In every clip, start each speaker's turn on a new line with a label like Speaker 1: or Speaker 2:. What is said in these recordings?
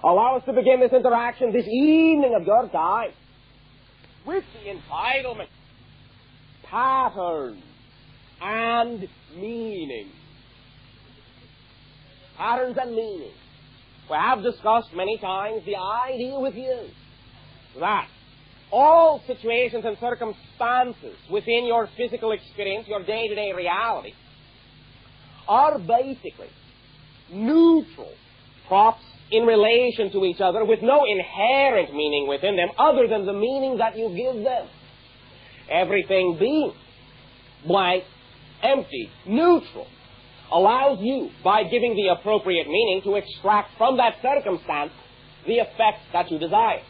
Speaker 1: allow us to begin this interaction this evening of your time with the entitlement, patterns, and meaning. Patterns and meaning. We have discussed many times the idea with you that all situations and circumstances within your physical experience, your day-to-day reality, are basically neutral props in relation to each other with no inherent meaning within them other than the meaning that you give them. Everything being blank, empty, neutral, allows you, by giving the appropriate meaning, to extract from that circumstance the effect that you desire.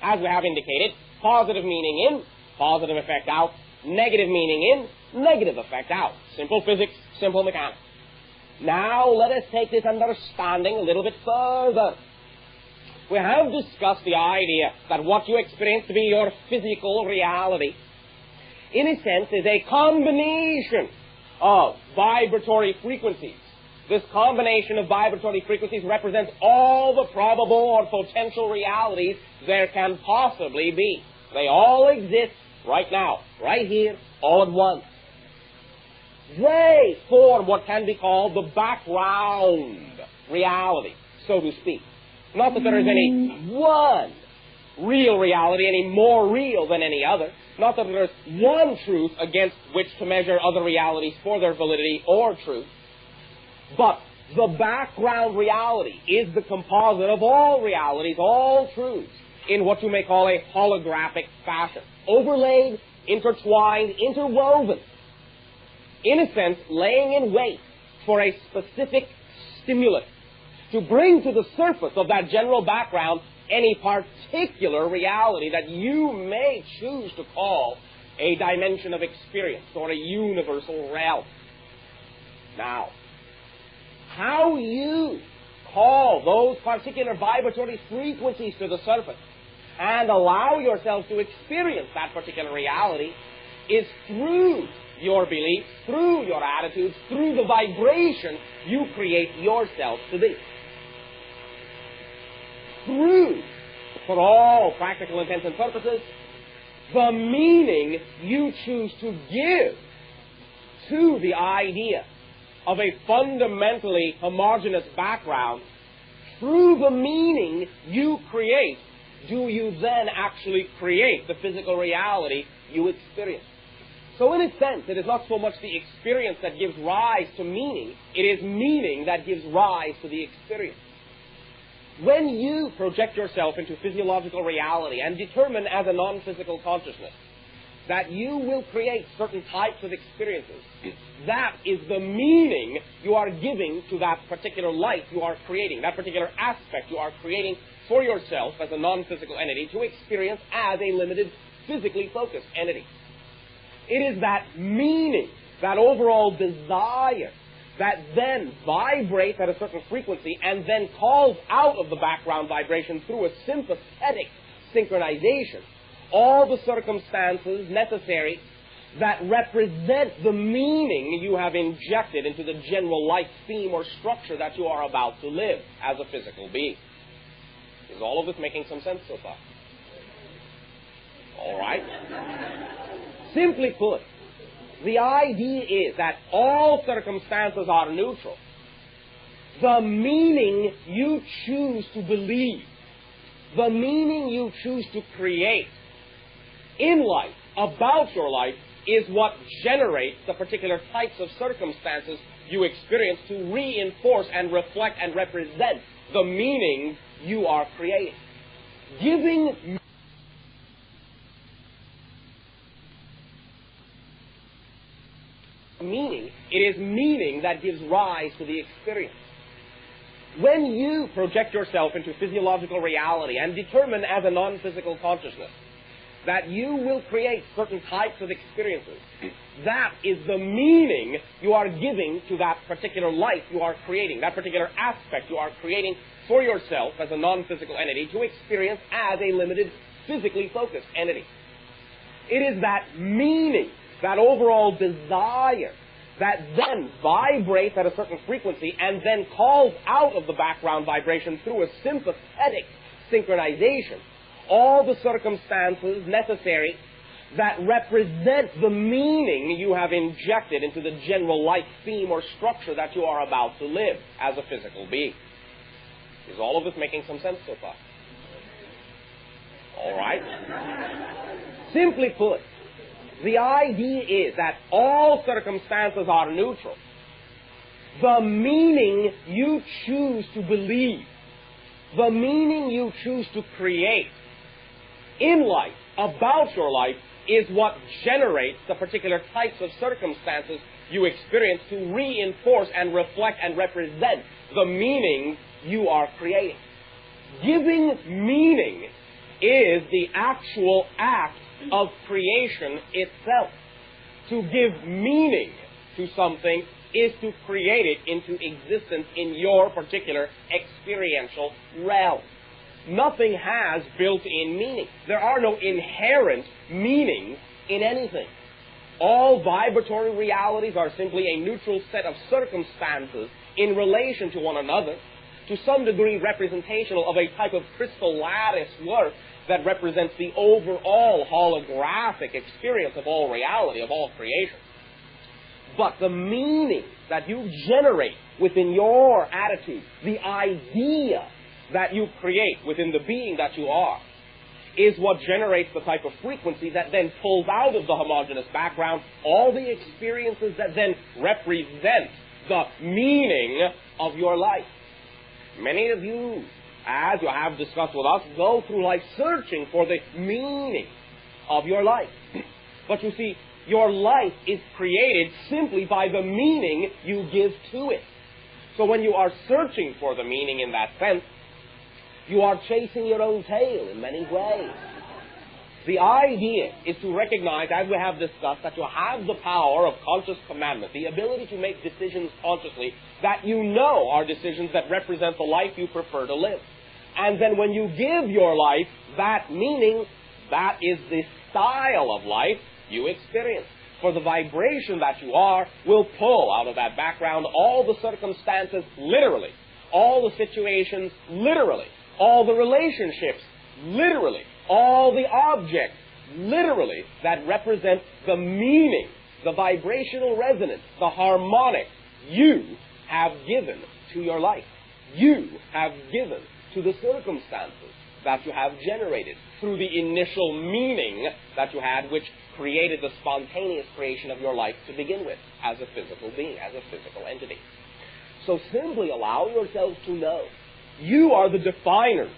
Speaker 1: As we have indicated, positive meaning in, positive effect out, negative meaning in, negative effect out. Simple physics, simple mechanics. Now let us take this understanding a little bit further. We have discussed the idea that what you experience to be your physical reality, in a sense, is a combination of vibratory frequencies. This combination of vibratory frequencies represents all the probable or potential realities there can possibly be. They all exist right now, right here, all at once. They form what can be called the background reality, so to speak. Not that there is any one real reality any more real than any other. Not that there is one truth against which to measure other realities for their validity or truth. But the background reality is the composite of all realities, all truths, in what you may call a holographic fashion. Overlaid, intertwined, interwoven. In a sense, laying in wait for a specific stimulus to bring to the surface of that general background any particular reality that you may choose to call a dimension of experience or a universal realm. Now, how you call those particular vibratory frequencies to the surface and allow yourself to experience that particular reality is through your beliefs, through your attitudes, through the vibration you create yourself to be. Through, for all practical intents and purposes, the meaning you choose to give to the idea of a fundamentally homogeneous background, through the meaning you create, do you then actually create the physical reality you experience. So in a sense, it is not so much the experience that gives rise to meaning, it is meaning that gives rise to the experience. When you project yourself into physiological reality and determine as a non-physical consciousness that you will create certain types of experiences, that is the meaning you are giving to that particular life you are creating, that particular aspect you are creating for yourself as a non-physical entity to experience as a limited, physically focused entity. It is that meaning, that overall desire, that then vibrates at a certain frequency and then calls out of the background vibration through a sympathetic synchronization all the circumstances necessary that represent the meaning you have injected into the general life theme or structure that you are about to live as a physical being. Is all of this making some sense so far? All right. Simply put, the idea is that all circumstances are neutral. The meaning you choose to believe, the meaning you choose to create in life, about your life, is what generates the particular types of circumstances you experience to reinforce and reflect and represent the meaning you are creating. Giving meaning, it is meaning that gives rise to the experience. When you project yourself into physiological reality and determine as a non-physical consciousness that you will create certain types of experiences, that is the meaning you are giving to that particular life you are creating, that particular aspect you are creating for yourself as a non-physical entity to experience as a limited, physically focused entity. It is that meaning, that overall desire, that then vibrates at a certain frequency and then calls out of the background vibration through a sympathetic synchronization all the circumstances necessary that represent the meaning you have injected into the general life theme or structure that you are about to live as a physical being. Is all of this making some sense so far? All right. Simply put, the idea is that all circumstances are neutral. The meaning you choose to believe, the meaning you choose to create in life, about your life, is what generates the particular types of circumstances you experience to reinforce and reflect and represent the meaning you are creating. Giving meaning is the actual act of creation itself. To give meaning to something is to create it into existence in your particular experiential realm. Nothing has built-in meaning. There are no inherent meanings in anything. All vibratory realities are simply a neutral set of circumstances in relation to one another, to some degree representational of a type of crystal lattice work that represents the overall holographic experience of all reality, of all creation. But the meaning that you generate within your attitude, the idea that you create within the being that you are, is what generates the type of frequency that then pulls out of the homogeneous background all the experiences that then represent the meaning of your life. Many of you, as you have discussed with us, go through life searching for the meaning of your life. But you see, your life is created simply by the meaning you give to it. So when you are searching for the meaning in that sense, you are chasing your own tail in many ways. The idea is to recognize, as we have discussed, that you have the power of conscious commandment, the ability to make decisions consciously that you know are decisions that represent the life you prefer to live. And then when you give your life that meaning, that is the style of life you experience. For the vibration that you are will pull out of that background all the circumstances literally, all the situations literally, all the relationships literally, all the objects literally that represent the meaning, the vibrational resonance, the harmonic you have given to your life. You have given to the circumstances that you have generated through the initial meaning that you had, which created the spontaneous creation of your life to begin with as a physical being, as a physical entity. So simply allow yourselves to know you are the definers,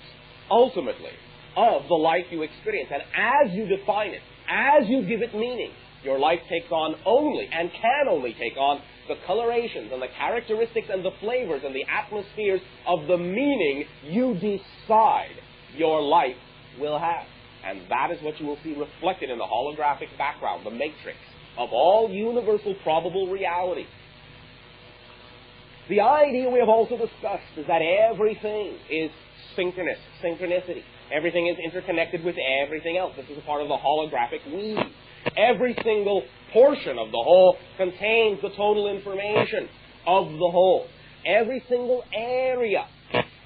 Speaker 1: ultimately, of the life you experience. And as you define it, as you give it meaning, your life takes on only, and can only take on, the colorations and the characteristics and the flavors and the atmospheres of the meaning you decide your life will have. And that is what you will see reflected in the holographic background, the matrix of all universal probable reality. The idea we have also discussed is that everything is synchronicity. Everything is interconnected with everything else. This is a part of the holographic weave. Every single portion of the whole contains the total information of the whole. Every single area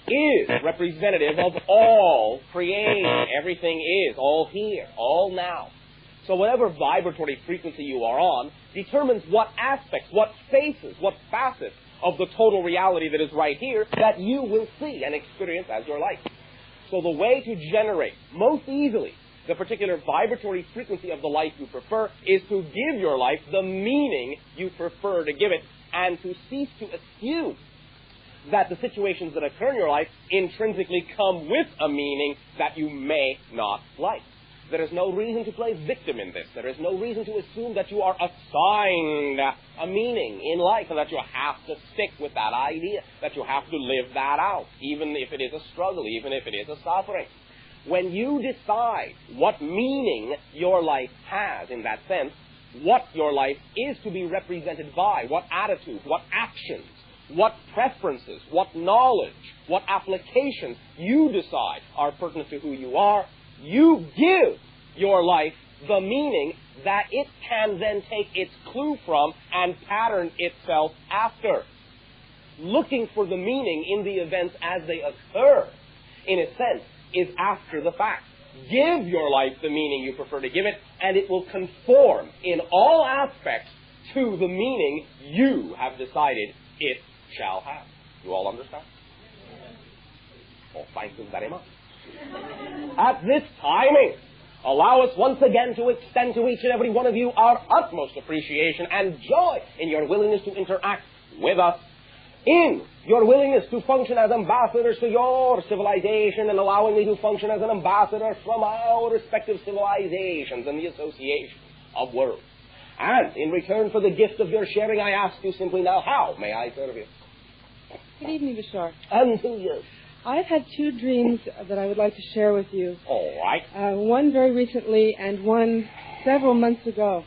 Speaker 1: is representative of all creation. Everything is all here, all now. So whatever vibratory frequency you are on determines what aspects, what faces, what facets of the total reality that is right here that you will see and experience as your life. So the way to generate most easily the particular vibratory frequency of the life you prefer is to give your life the meaning you prefer to give it, and to cease to assume that the situations that occur in your life intrinsically come with a meaning that you may not like. There is no reason to play victim in this. There is no reason to assume that you are assigned a meaning in life and that you have to stick with that idea, that you have to live that out, even if it is a struggle, even if it is a suffering. When you decide what meaning your life has in that sense, what your life is to be represented by, what attitudes, what actions, what preferences, what knowledge, what applications you decide are pertinent to who you are, you give your life the meaning that it can then take its clue from and pattern itself after. Looking for the meaning in the events as they occur, in a sense, is after the fact. Give your life the meaning you prefer to give it, and it will conform in all aspects to the meaning you have decided it shall have. You all understand? Oh, thank you very much. At this timing, allow us once again to extend to each and every one of you our utmost appreciation and joy in your willingness to interact with us, in your willingness to function as ambassadors to your civilization and allowing me to function as an ambassador from our respective civilizations and the association of worlds. And in return for the gift of your sharing, I ask you simply now, how may I serve you?
Speaker 2: Good evening, Bashar.
Speaker 1: And to you.
Speaker 2: I've had two dreams that I would like to share with you.
Speaker 1: All right.
Speaker 2: One very recently and one several months ago.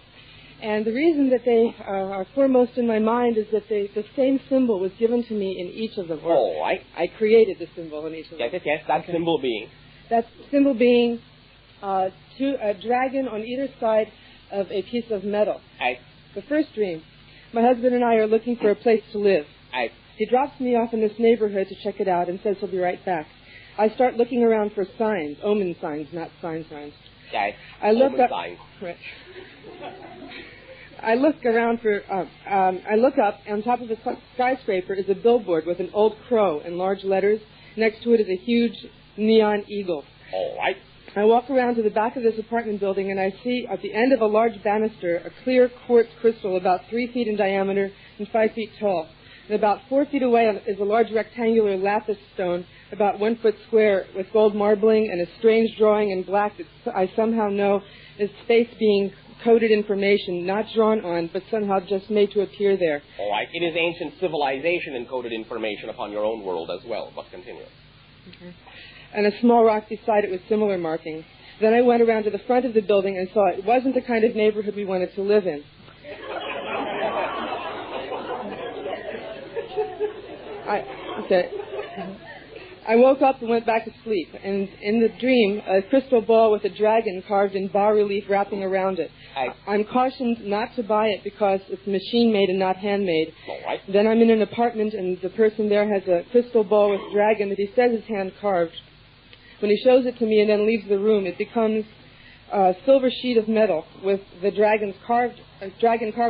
Speaker 2: And the reason that they are foremost in my mind is that the same symbol was given to me in each of them.
Speaker 1: All right.
Speaker 2: I created the symbol in each of them.
Speaker 1: Yes. That symbol being?
Speaker 2: That symbol being a dragon on either side of a piece of metal.
Speaker 1: Aye.
Speaker 2: The first dream, my husband and I are looking for a place to live.
Speaker 1: Aye.
Speaker 2: He drops me off in this neighborhood to check it out and says he'll be right back. I start looking around for signs, omen signs, not signs.
Speaker 1: Aye.
Speaker 2: I look
Speaker 1: omen
Speaker 2: up.
Speaker 1: Signs.
Speaker 2: Right. I look around for. I look up. On top of a skyscraper is a billboard with an old crow in large letters. Next to it is a huge neon eagle.
Speaker 1: All right.
Speaker 2: I walk around to the back of this apartment building, and I see at the end of a large banister a clear quartz crystal about 3 feet in diameter and 5 feet tall. And about 4 feet away is a large rectangular lapis stone, about 1 foot square, with gold marbling and a strange drawing in black that I somehow know is space being coded information, not drawn on, but somehow just made to appear there.
Speaker 1: All right. It is ancient civilization encoded information upon your own world as well, but continue.
Speaker 2: Okay. And a small rock beside it with similar markings. Then I went around to the front of the building and saw it wasn't the kind of neighborhood we wanted to live in. I woke up and went back to sleep, and in the dream, a crystal ball with a dragon carved in bas-relief wrapping around it. I'm cautioned not to buy it because it's machine-made and not handmade.
Speaker 1: All right.
Speaker 2: Then I'm in an apartment, and the person there has a crystal ball with dragon that he says is hand-carved. When he shows it to me and then leaves the room, it becomes a silver sheet of metal with the dragon carved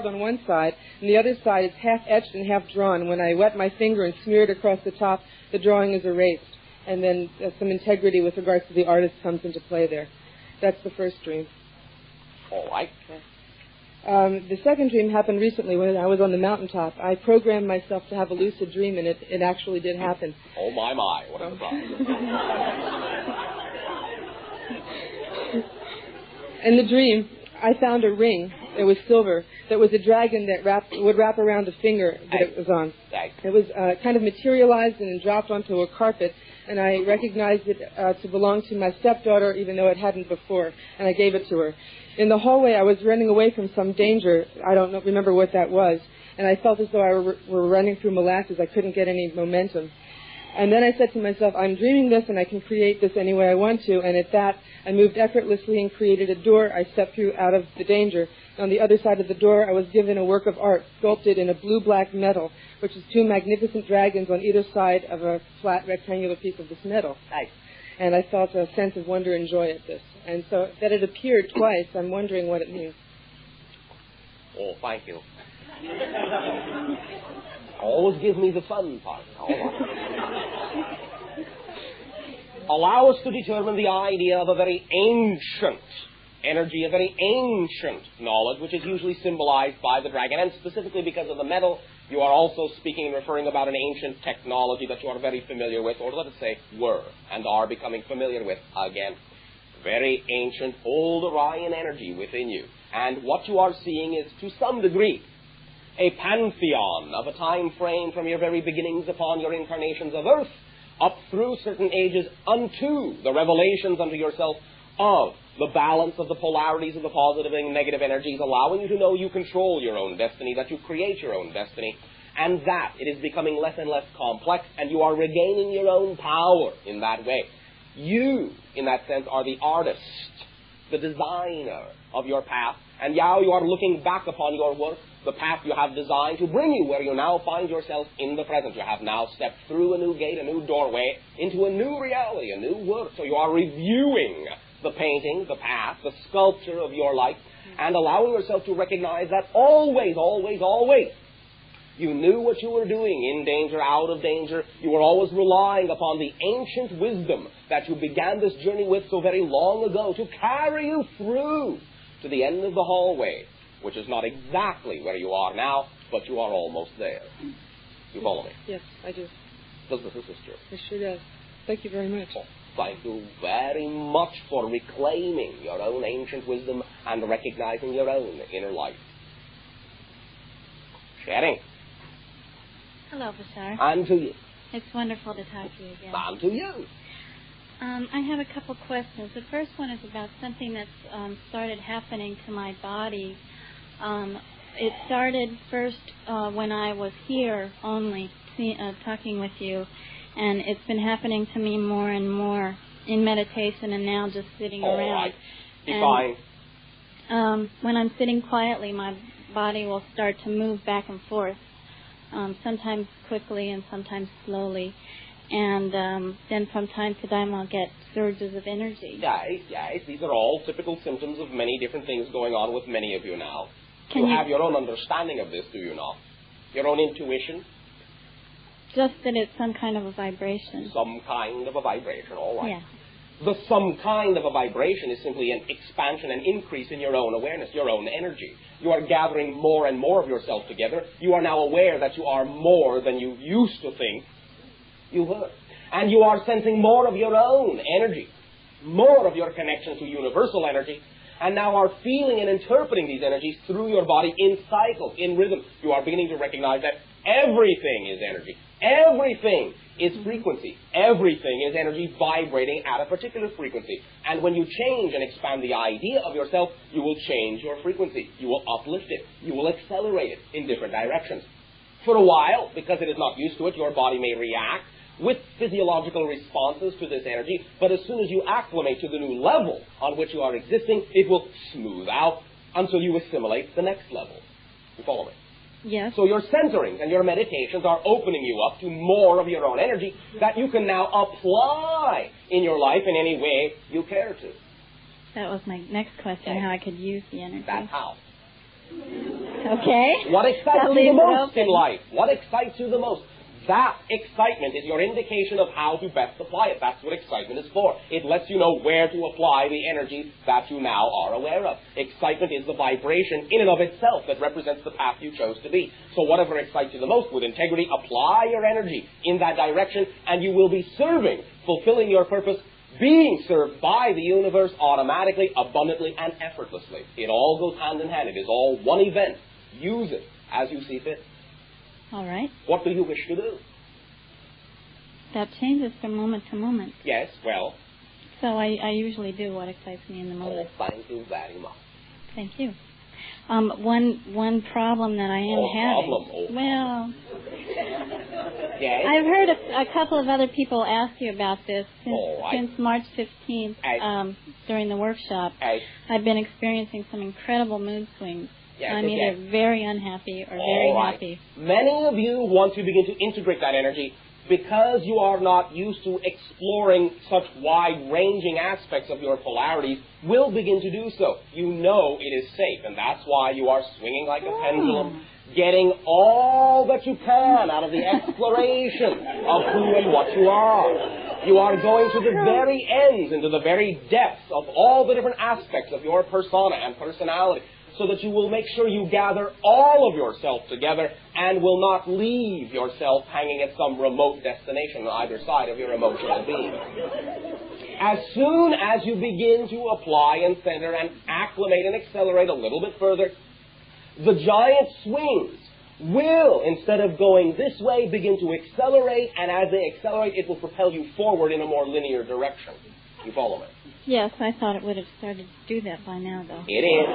Speaker 2: on one side, and the other side is half etched and half drawn. When I wet my finger and smear it across the top, the drawing is erased, and then some integrity with regards to the artist comes into play there. That's the first dream.
Speaker 1: All right.
Speaker 2: Okay. The second dream happened recently when I was on the mountaintop. I programmed myself to have a lucid dream, and it actually did happen.
Speaker 1: Oh, my. What a surprise.
Speaker 2: In the dream, I found a ring that was silver, that was a dragon that would wrap around the finger that it was on. It was kind of materialized and dropped onto a carpet, and I recognized it to belong to my stepdaughter, even though it hadn't before, and I gave it to her. In the hallway, I was running away from some danger. I don't remember what that was, and I felt as though I were running through molasses. I couldn't get any momentum. And then I said to myself, I'm dreaming this, and I can create this any way I want to. And at that, I moved effortlessly and created a door. I stepped through out of the danger. On the other side of the door, I was given a work of art sculpted in a blue-black metal, which is 2 magnificent dragons on either side of a flat rectangular piece of this metal.
Speaker 1: Nice.
Speaker 2: And I felt a sense of wonder and joy at this. And so that it appeared twice, I'm wondering what it means.
Speaker 1: Oh, thank you. Always give me the fun part. Allow us to determine the idea of a very ancient energy, a very ancient knowledge, which is usually symbolized by the dragon, and specifically because of the metal, you are also speaking and referring about an ancient technology that you are very familiar with, or let us say were and are becoming familiar with again. Very ancient, old Orion energy within you. And what you are seeing is, to some degree, a pantheon of a time frame from your very beginnings upon your incarnations of Earth up through certain ages unto the revelations unto yourself of the balance of the polarities of the positive and negative energies, allowing you to know you control your own destiny, that you create your own destiny, and that it is becoming less and less complex, and you are regaining your own power in that way. You, in that sense, are the artist, the designer of your path, And now you are looking back upon your work, the path you have designed to bring you where you now find yourself in the present. You have now stepped through a new gate, a new doorway, into a new reality, a new work. So you are reviewing the painting, the path, the sculpture of your life, and allowing yourself to recognize that always, always, always, you knew what you were doing, in danger, out of danger. You were always relying upon the ancient wisdom that you began this journey with so very long ago to carry you through to the end of the hallway, which is not exactly where you are now, but you are almost there. You follow me?
Speaker 2: Yes, I do.
Speaker 1: Does this assist you?
Speaker 2: It sure does. Thank you very much.
Speaker 1: Oh, thank you very much for reclaiming your own ancient wisdom and recognizing your own inner life. Sharing.
Speaker 3: Hello, Bashar.
Speaker 1: And to you.
Speaker 3: It's wonderful to talk to you again.
Speaker 1: And to you.
Speaker 3: I have a couple questions. The first one is about something that's started happening to my body. It started first when I was here only talking with you, and it's been happening to me more and more in meditation and now just sitting around.
Speaker 1: Right. Define.
Speaker 3: When I'm sitting quietly, my body will start to move back and forth, sometimes quickly and sometimes slowly. And then from time to time I'll get surges of energy.
Speaker 1: Yes. These are all typical symptoms of many different things going on with many of you now. You have your own understanding of this, do you not? Your own intuition?
Speaker 3: Just that it's some kind of a vibration.
Speaker 1: Some kind of a vibration, all right.
Speaker 3: Yeah.
Speaker 1: The some kind of a vibration is simply an expansion and increase in your own awareness, your own energy. You are gathering more and more of yourself together. You are now aware that you are more than you used to think you were. And you are sensing more of your own energy, more of your connection to universal energy, and now are feeling and interpreting these energies through your body in cycles, in rhythm. You are beginning to recognize that everything is energy. Everything is frequency. Everything is energy vibrating at a particular frequency. And when you change and expand the idea of yourself, you will change your frequency. You will uplift it. You will accelerate it in different directions. For a while, because it is not used to it, your body may react with physiological responses to this energy, but as soon as you acclimate to the new level on which you are existing, it will smooth out until you assimilate the next level. You follow me?
Speaker 3: Yes.
Speaker 1: So your centerings and your meditations are opening you up to more of your own energy that you can now apply in your life in any way you care to.
Speaker 3: That was my next question, how I could use the energy.
Speaker 1: That's how.
Speaker 3: Okay.
Speaker 1: What excites you the most in life? What excites you the most? That excitement is your indication of how to best apply it. That's what excitement is for. It lets you know where to apply the energy that you now are aware of. Excitement is the vibration in and of itself that represents the path you chose to be. So whatever excites you the most, with integrity, apply your energy in that direction, and you will be serving, fulfilling your purpose, being served by the universe automatically, abundantly, and effortlessly. It all goes hand in hand. It is all one event. Use it as you see fit.
Speaker 3: All right.
Speaker 1: What do you wish to do?
Speaker 3: That changes from moment to moment.
Speaker 1: Yes, well.
Speaker 3: So I usually do what excites me in the moment.
Speaker 1: Oh, thank you very much.
Speaker 3: Thank you. One problem that I am having. Well,
Speaker 1: yes.
Speaker 3: I've heard a couple of other people ask you about this since March 15th during the workshop. I've been experiencing some incredible mood swings.
Speaker 1: Yes,
Speaker 3: I'm either very unhappy or very happy.
Speaker 1: Many of you want to begin to integrate that energy because you are not used to exploring such wide-ranging aspects of your polarities, will begin to do so. You know it is safe, and that's why you are swinging like a pendulum, getting all that you can out of the exploration of who and what you are. You are going to the very ends, into the very depths of all the different aspects of your persona and personality, so that you will make sure you gather all of yourself together and will not leave yourself hanging at some remote destination on either side of your emotional being. As soon as you begin to apply and center and acclimate and accelerate a little bit further, the giant swings will, instead of going this way, begin to accelerate, and as they accelerate, it will propel you forward in a more linear direction. You follow me?
Speaker 3: Yes, I thought it would have started to do that by now, though.
Speaker 1: It is.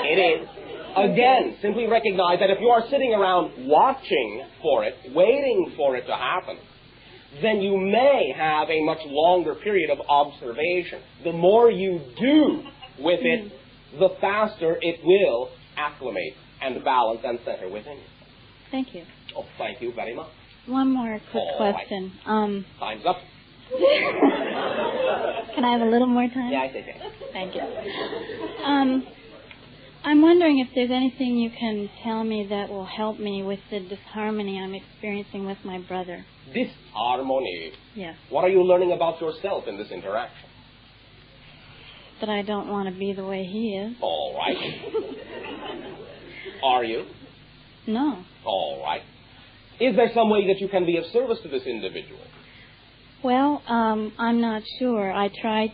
Speaker 1: It is. Again, simply recognize that if you are sitting around watching for it, waiting for it to happen, then you may have a much longer period of observation. The more you do with it, the faster it will acclimate and balance and center within you.
Speaker 3: Thank you.
Speaker 1: Oh, thank you very much.
Speaker 3: One more quick question.
Speaker 1: Right. Time's up.
Speaker 3: Can I have a little more time?
Speaker 1: Yeah, I think so.
Speaker 3: Thank you. I'm wondering if there's anything you can tell me that will help me with the disharmony I'm experiencing with my brother.
Speaker 1: Disharmony?
Speaker 3: Yes.
Speaker 1: What are you learning about yourself in this interaction?
Speaker 3: That I don't want to be the way he is.
Speaker 1: All right. Are you?
Speaker 3: No.
Speaker 1: All right. Is there some way that you can be of service to this individual?
Speaker 3: Well, I'm not sure. I tried,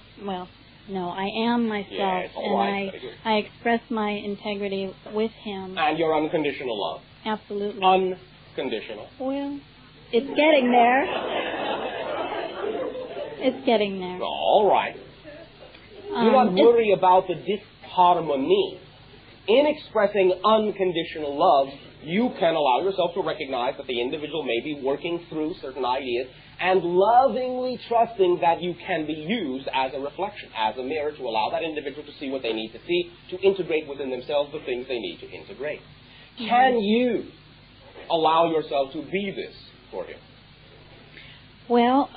Speaker 3: no, I am myself,
Speaker 1: yes, all right.
Speaker 3: I express my integrity with him.
Speaker 1: And your unconditional love?
Speaker 3: Absolutely.
Speaker 1: Unconditional?
Speaker 3: Well, it's getting there. It's getting there.
Speaker 1: All right. Do not worry about the disharmony. In expressing unconditional love, you can allow yourself to recognize that the individual may be working through certain ideas and lovingly trusting that you can be used as a reflection, as a mirror, to allow that individual to see what they need to see, to integrate within themselves the things they need to integrate. Mm-hmm. Can you allow yourself to be this for him?
Speaker 3: Well,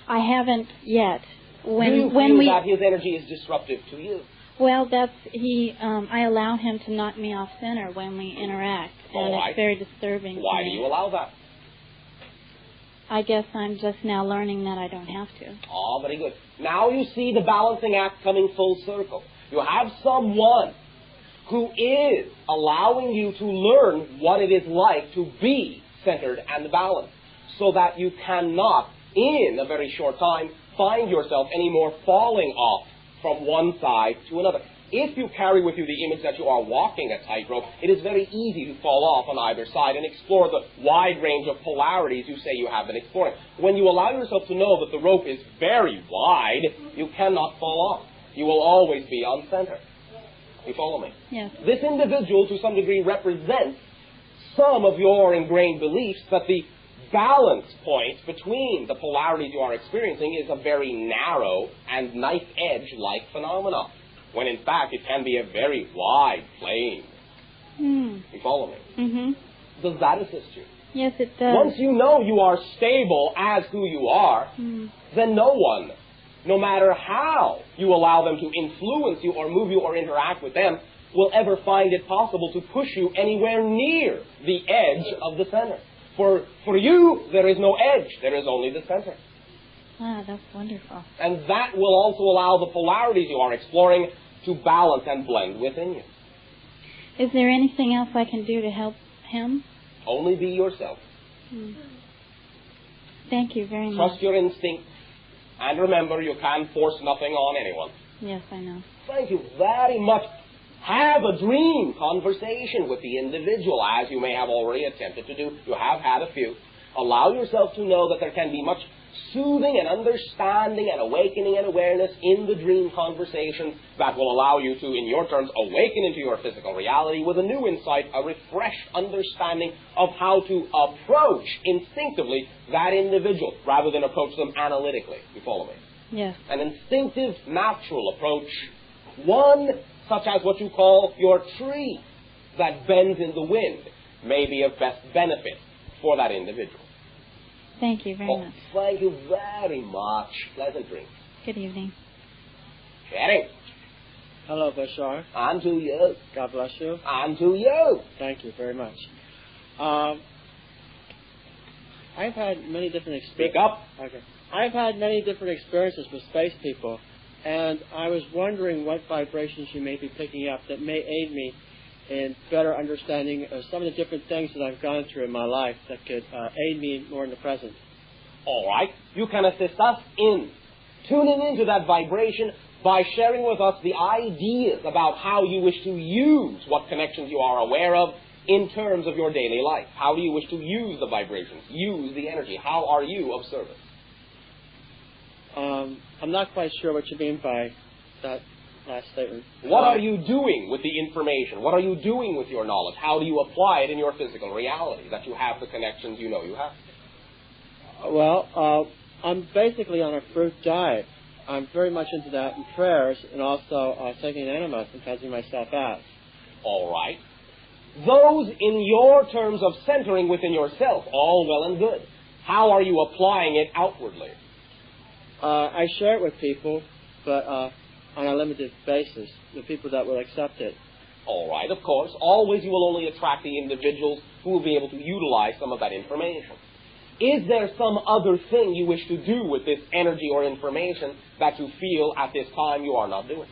Speaker 3: I haven't yet.
Speaker 1: Do you feel that his energy is disruptive to you?
Speaker 3: Well, I allow him to knock me off center when we interact, and it's very disturbing.
Speaker 1: Why do you allow that?
Speaker 3: I guess I'm just now learning that I don't have to.
Speaker 1: Oh, very good. Now you see the balancing act coming full circle. You have someone who is allowing you to learn what it is like to be centered and balanced, so that you cannot, in a very short time, find yourself anymore falling off from one side to another. If you carry with you the image that you are walking a tightrope, it is very easy to fall off on either side and explore the wide range of polarities you say you have been exploring. When you allow yourself to know that the rope is very wide, you cannot fall off. You will always be on center. You follow me?
Speaker 3: Yes.
Speaker 1: This individual, to some degree, represents some of your ingrained beliefs that the balance point between the polarities you are experiencing is a very narrow and knife edge-like phenomenon, when in fact it can be a very wide plane. You follow me?
Speaker 3: Mm-hmm.
Speaker 1: Does that assist you?
Speaker 3: Yes, it does.
Speaker 1: Once you know you are stable as who you are, then no one, no matter how you allow them to influence you or move you or interact with them, will ever find it possible to push you anywhere near the edge of the center. For you, there is no edge. There is only the center.
Speaker 3: Ah, that's wonderful.
Speaker 1: And that will also allow the polarities you are exploring to balance and blend within you.
Speaker 3: Is there anything else I can do to help him?
Speaker 1: Only be yourself.
Speaker 3: Thank you very much.
Speaker 1: Trust your instinct. And remember, you can force nothing on anyone.
Speaker 3: Yes, I know.
Speaker 1: Thank you very much. Have a dream conversation with the individual, as you may have already attempted to do. You have had a few. Allow yourself to know that there can be much soothing and understanding and awakening and awareness in the dream conversations that will allow you to, in your terms, awaken into your physical reality with a new insight, a refreshed understanding of how to approach instinctively that individual rather than approach them analytically. You follow me?
Speaker 3: Yes.
Speaker 1: An instinctive, natural approach, one such as what you call your tree that bends in the wind, may be of best benefit for that individual.
Speaker 3: Thank you very much.
Speaker 1: Thank you very much. Pleasant dreams.
Speaker 3: Good evening.
Speaker 1: Sharing.
Speaker 4: Hello, Bashar.
Speaker 1: And to you.
Speaker 4: God bless you.
Speaker 1: And to you.
Speaker 4: Thank you very much. I've had many different experiences.
Speaker 1: Speak up.
Speaker 4: Okay. I've had many different experiences with space people, and I was wondering what vibrations you may be picking up that may aid me in better understanding of some of the different things that I've gone through in my life that could aid me more in the present.
Speaker 1: All right. You can assist us in tuning into that vibration by sharing with us the ideas about how you wish to use what connections you are aware of in terms of your daily life. How do you wish to use the vibrations, use the energy? How are you of service?
Speaker 4: I'm not quite sure what you mean by that last statement.
Speaker 1: What are you doing with the information? What are you doing with your knowledge? How do you apply it in your physical reality that you have the connections you know you have?
Speaker 4: Well, I'm basically on a fruit diet. I'm very much into that in prayers and also taking enemas and cleansing myself out.
Speaker 1: All right. Those in your terms of centering within yourself, all well and good. How are you applying it outwardly?
Speaker 4: I share it with people, but on a limited basis, the people that will accept it.
Speaker 1: All right, of course. Always you will only attract the individuals who will be able to utilize some of that information. Is there some other thing you wish to do with this energy or information that you feel at this time you are not doing?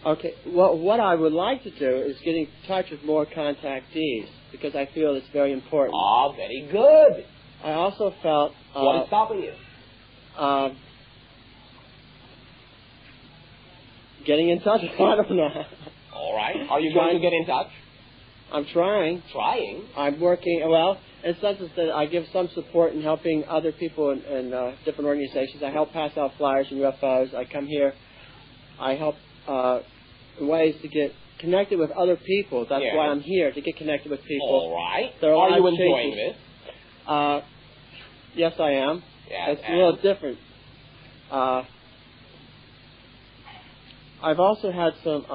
Speaker 4: Okay, well, what I would like to do is get in touch with more contactees, because I feel it's very important.
Speaker 1: Ah, very good.
Speaker 4: I also felt...
Speaker 1: what is stopping you?
Speaker 4: Getting in touch. I don't know.
Speaker 1: All right. Are you going to get in touch?
Speaker 4: I'm trying.
Speaker 1: Trying?
Speaker 4: I'm working, well, in the sense that I give some support in helping other people in different organizations. I help pass out flyers and UFOs. I come here. I help ways to get connected with other people. That's why I'm here, to get connected with people.
Speaker 1: All right.
Speaker 4: Are
Speaker 1: you enjoying this?
Speaker 4: Yes, I am.
Speaker 1: Yes,
Speaker 4: it's a little different. I've also had some,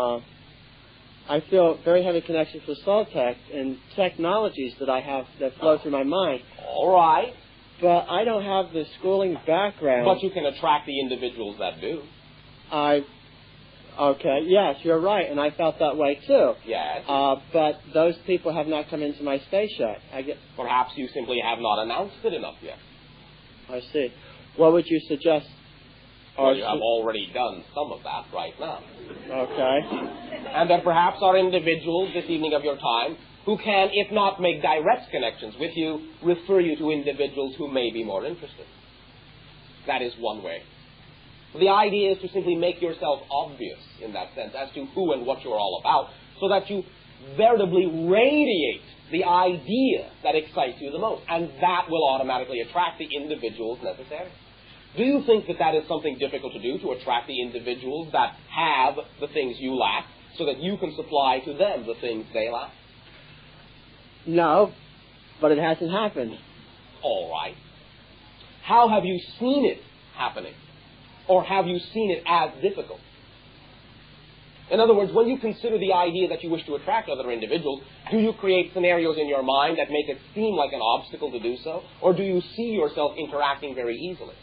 Speaker 4: I feel very heavy connections with Soltech and technologies that I have that flow through my mind.
Speaker 1: All right.
Speaker 4: But I don't have the schooling background.
Speaker 1: But you can attract the individuals that do.
Speaker 4: Okay, yes, you're right, and I felt that way too.
Speaker 1: Yes.
Speaker 4: But those people have not come into my space yet.
Speaker 1: Perhaps you simply have not announced it enough yet.
Speaker 4: I see. What would you suggest?
Speaker 1: Well, you have already done some of that right now.
Speaker 4: Okay.
Speaker 1: And there perhaps are individuals this evening of your time who can, if not make direct connections with you, refer you to individuals who may be more interested. That is one way. The idea is to simply make yourself obvious in that sense as to who and what you're all about, so that you veritably radiate the idea that excites you the most, and that will automatically attract the individuals necessary. Do you think that that is something difficult to do, to attract the individuals that have the things you lack, so that you can supply to them the things they lack?
Speaker 4: No, but it hasn't happened.
Speaker 1: All right. How have you seen it happening? Or have you seen it as difficult? In other words, when you consider the idea that you wish to attract other individuals, do you create scenarios in your mind that make it seem like an obstacle to do so? Or do you see yourself interacting very easily?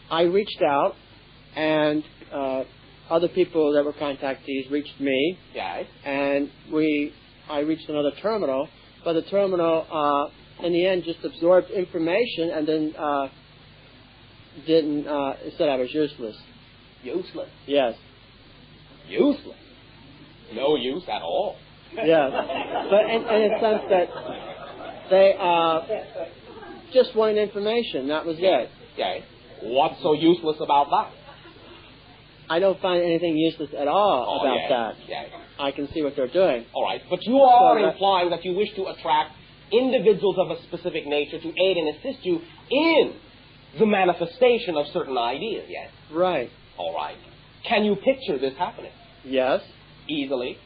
Speaker 4: I reached out, and other people that were contactees reached me.
Speaker 1: Yes.
Speaker 4: And I reached another terminal, but the terminal, in the end, just absorbed information and then said I was useless.
Speaker 1: Useless?
Speaker 4: Yes.
Speaker 1: Useless? No use at all.
Speaker 4: Yes. But in a sense that they just wanted information. That was it.
Speaker 1: Okay. What's so useless about that?
Speaker 4: I don't find anything useless at all about that.
Speaker 1: Yes.
Speaker 4: I can see what they're doing.
Speaker 1: All right. But you are implying that you wish to attract individuals of a specific nature to aid and assist you in the manifestation of certain ideas, yes?
Speaker 4: Right.
Speaker 1: All right. Can you picture this happening?
Speaker 4: Yes.
Speaker 1: Easily?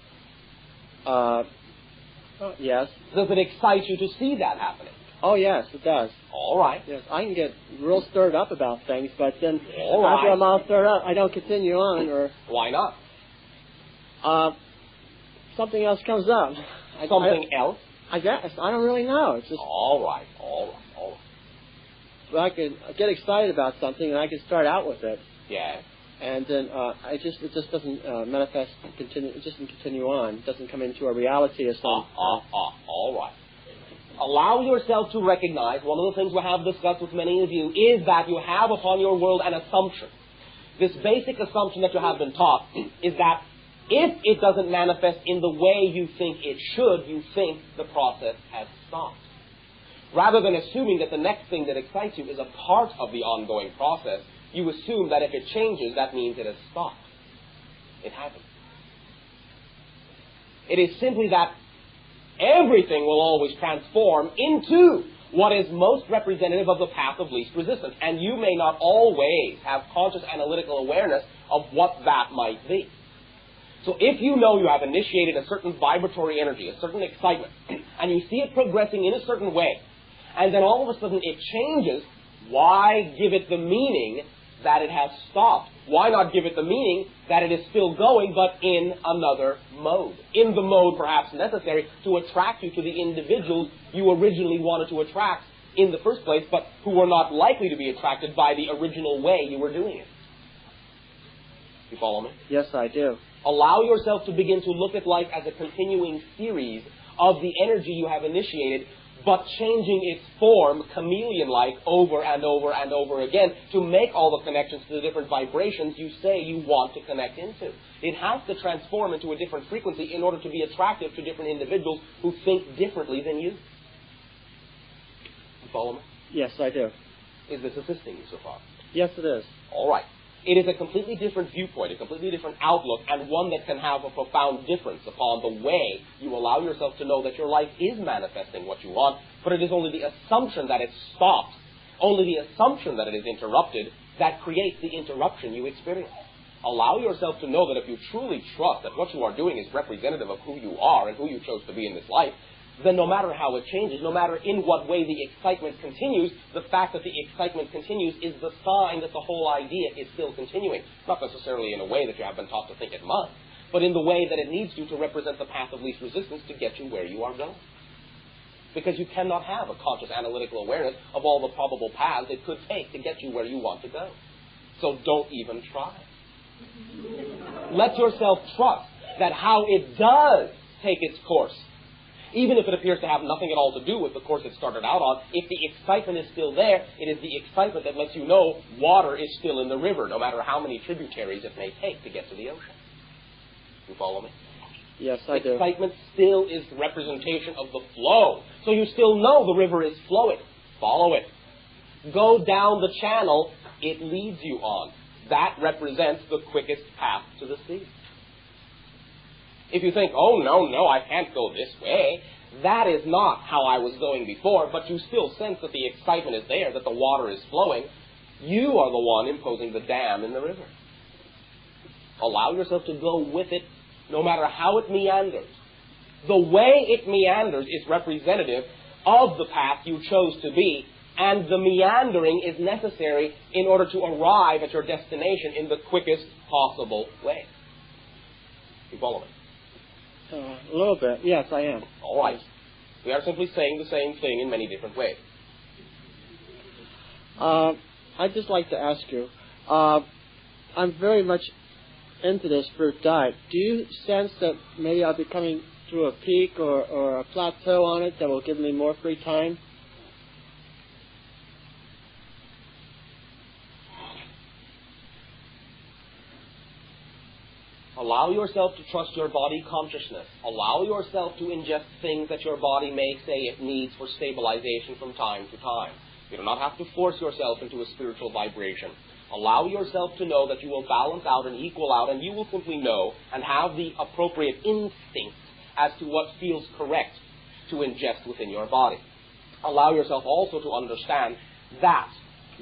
Speaker 4: Yes.
Speaker 1: Does it excite you to see that happening?
Speaker 4: Oh, yes, it does.
Speaker 1: All right.
Speaker 4: Yes, I can get real stirred up about things, but then
Speaker 1: all right.
Speaker 4: after I'm all stirred up, I don't continue on. Or
Speaker 1: why not?
Speaker 4: Something else comes up.
Speaker 1: Something else?
Speaker 4: I guess. I don't really know. It's just...
Speaker 1: All right.
Speaker 4: Well, I can get excited about something, and I can start out with it.
Speaker 1: Yeah.
Speaker 4: And then it just doesn't manifest. It doesn't continue on. It doesn't come into a reality or something.
Speaker 1: All right. Allow yourself to recognize, one of the things we have discussed with many of you is that you have upon your world an assumption. This basic assumption that you have been taught is that if it doesn't manifest in the way you think it should, you think the process has stopped. Rather than assuming that the next thing that excites you is a part of the ongoing process, you assume that if it changes, that means it has stopped. It hasn't. It is simply that everything will always transform into what is most representative of the path of least resistance. And you may not always have conscious analytical awareness of what that might be. So if you know you have initiated a certain vibratory energy, a certain excitement, and you see it progressing in a certain way, and then all of a sudden it changes, why give it the meaning that it has stopped? Why not give it the meaning that it is still going, but in another mode? In the mode perhaps necessary to attract you to the individuals you originally wanted to attract in the first place, but who were not likely to be attracted by the original way you were doing it. You follow me?
Speaker 4: Yes, I do.
Speaker 1: Allow yourself to begin to look at life as a continuing series of the energy you have initiated, but changing its form, chameleon-like, over and over and over again to make all the connections to the different vibrations you say you want to connect into. It has to transform into a different frequency in order to be attractive to different individuals who think differently than you. You follow me?
Speaker 4: Yes, I do.
Speaker 1: Is this assisting you so far?
Speaker 4: Yes, it is.
Speaker 1: All right. It is a completely different viewpoint, a completely different outlook, and one that can have a profound difference upon the way you allow yourself to know that your life is manifesting what you want, but it is only the assumption that it stops, only the assumption that it is interrupted, that creates the interruption you experience. Allow yourself to know that if you truly trust that what you are doing is representative of who you are and who you chose to be in this life, then no matter how it changes, no matter in what way the excitement continues, the fact that the excitement continues is the sign that the whole idea is still continuing. Not necessarily in a way that you have been taught to think it must, but in the way that it needs to represent the path of least resistance to get you where you are going. Because you cannot have a conscious analytical awareness of all the probable paths it could take to get you where you want to go. So don't even try. Let yourself trust that how it does take its course, even if it appears to have nothing at all to do with the course it started out on, if the excitement is still there, it is the excitement that lets you know water is still in the river, no matter how many tributaries it may take to get to the ocean. You follow me?
Speaker 4: Yes, I do.
Speaker 1: Excitement still is the representation of the flow. So you still know the river is flowing. Follow it. Go down the channel it leads you on. That represents the quickest path to the sea. If you think, oh, no, I can't go this way, that is not how I was going before, but you still sense that the excitement is there, that the water is flowing, you are the one imposing the dam in the river. Allow yourself to go with it, no matter how it meanders. The way it meanders is representative of the path you chose to be, and the meandering is necessary in order to arrive at your destination in the quickest possible way. You follow me?
Speaker 4: A little bit. Yes, I am.
Speaker 1: All right. We are simply saying the same thing in many different ways.
Speaker 4: I'd just like to ask you, I'm very much into this fruit diet. Do you sense that maybe I'll be coming to a peak or a plateau on it that will give me more free time?
Speaker 1: Allow yourself to trust your body consciousness. Allow yourself to ingest things that your body may say it needs for stabilization from time to time. You do not have to force yourself into a spiritual vibration. Allow yourself to know that you will balance out and equal out, and you will simply know and have the appropriate instinct as to what feels correct to ingest within your body. Allow yourself also to understand that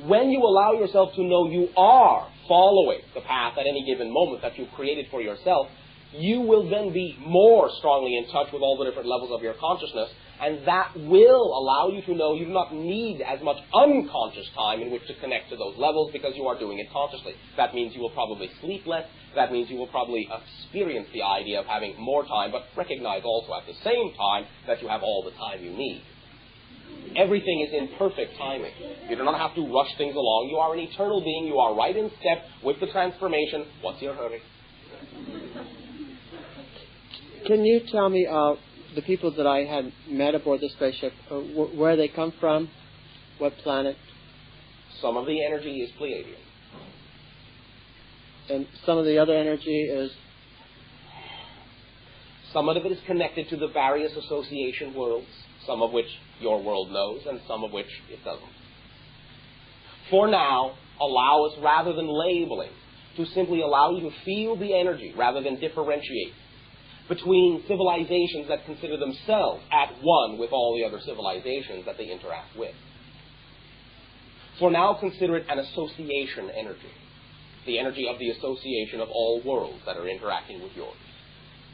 Speaker 1: when you allow yourself to know you are following the path at any given moment that you've created for yourself, you will then be more strongly in touch with all the different levels of your consciousness, and that will allow you to know you do not need as much unconscious time in which to connect to those levels because you are doing it consciously. That means you will probably sleep less. That means you will probably experience the idea of having more time, but recognize also at the same time that you have all the time you need. Everything is in perfect timing. You do not have to rush things along. You are an eternal being. You are right in step with the transformation. What's your hurry?
Speaker 4: Can you tell me the people that I had met aboard the spaceship, where they come from, what planet?
Speaker 1: Some of the energy is Pleiadian.
Speaker 4: And some of the other energy is?
Speaker 1: Some of it is connected to the various association worlds, some of which your world knows and some of which it doesn't. For now, allow us, rather than labeling, to simply allow you to feel the energy rather than differentiate between civilizations that consider themselves at one with all the other civilizations that they interact with. For now, consider it an association energy. the energy of the association of all worlds that are interacting with yours.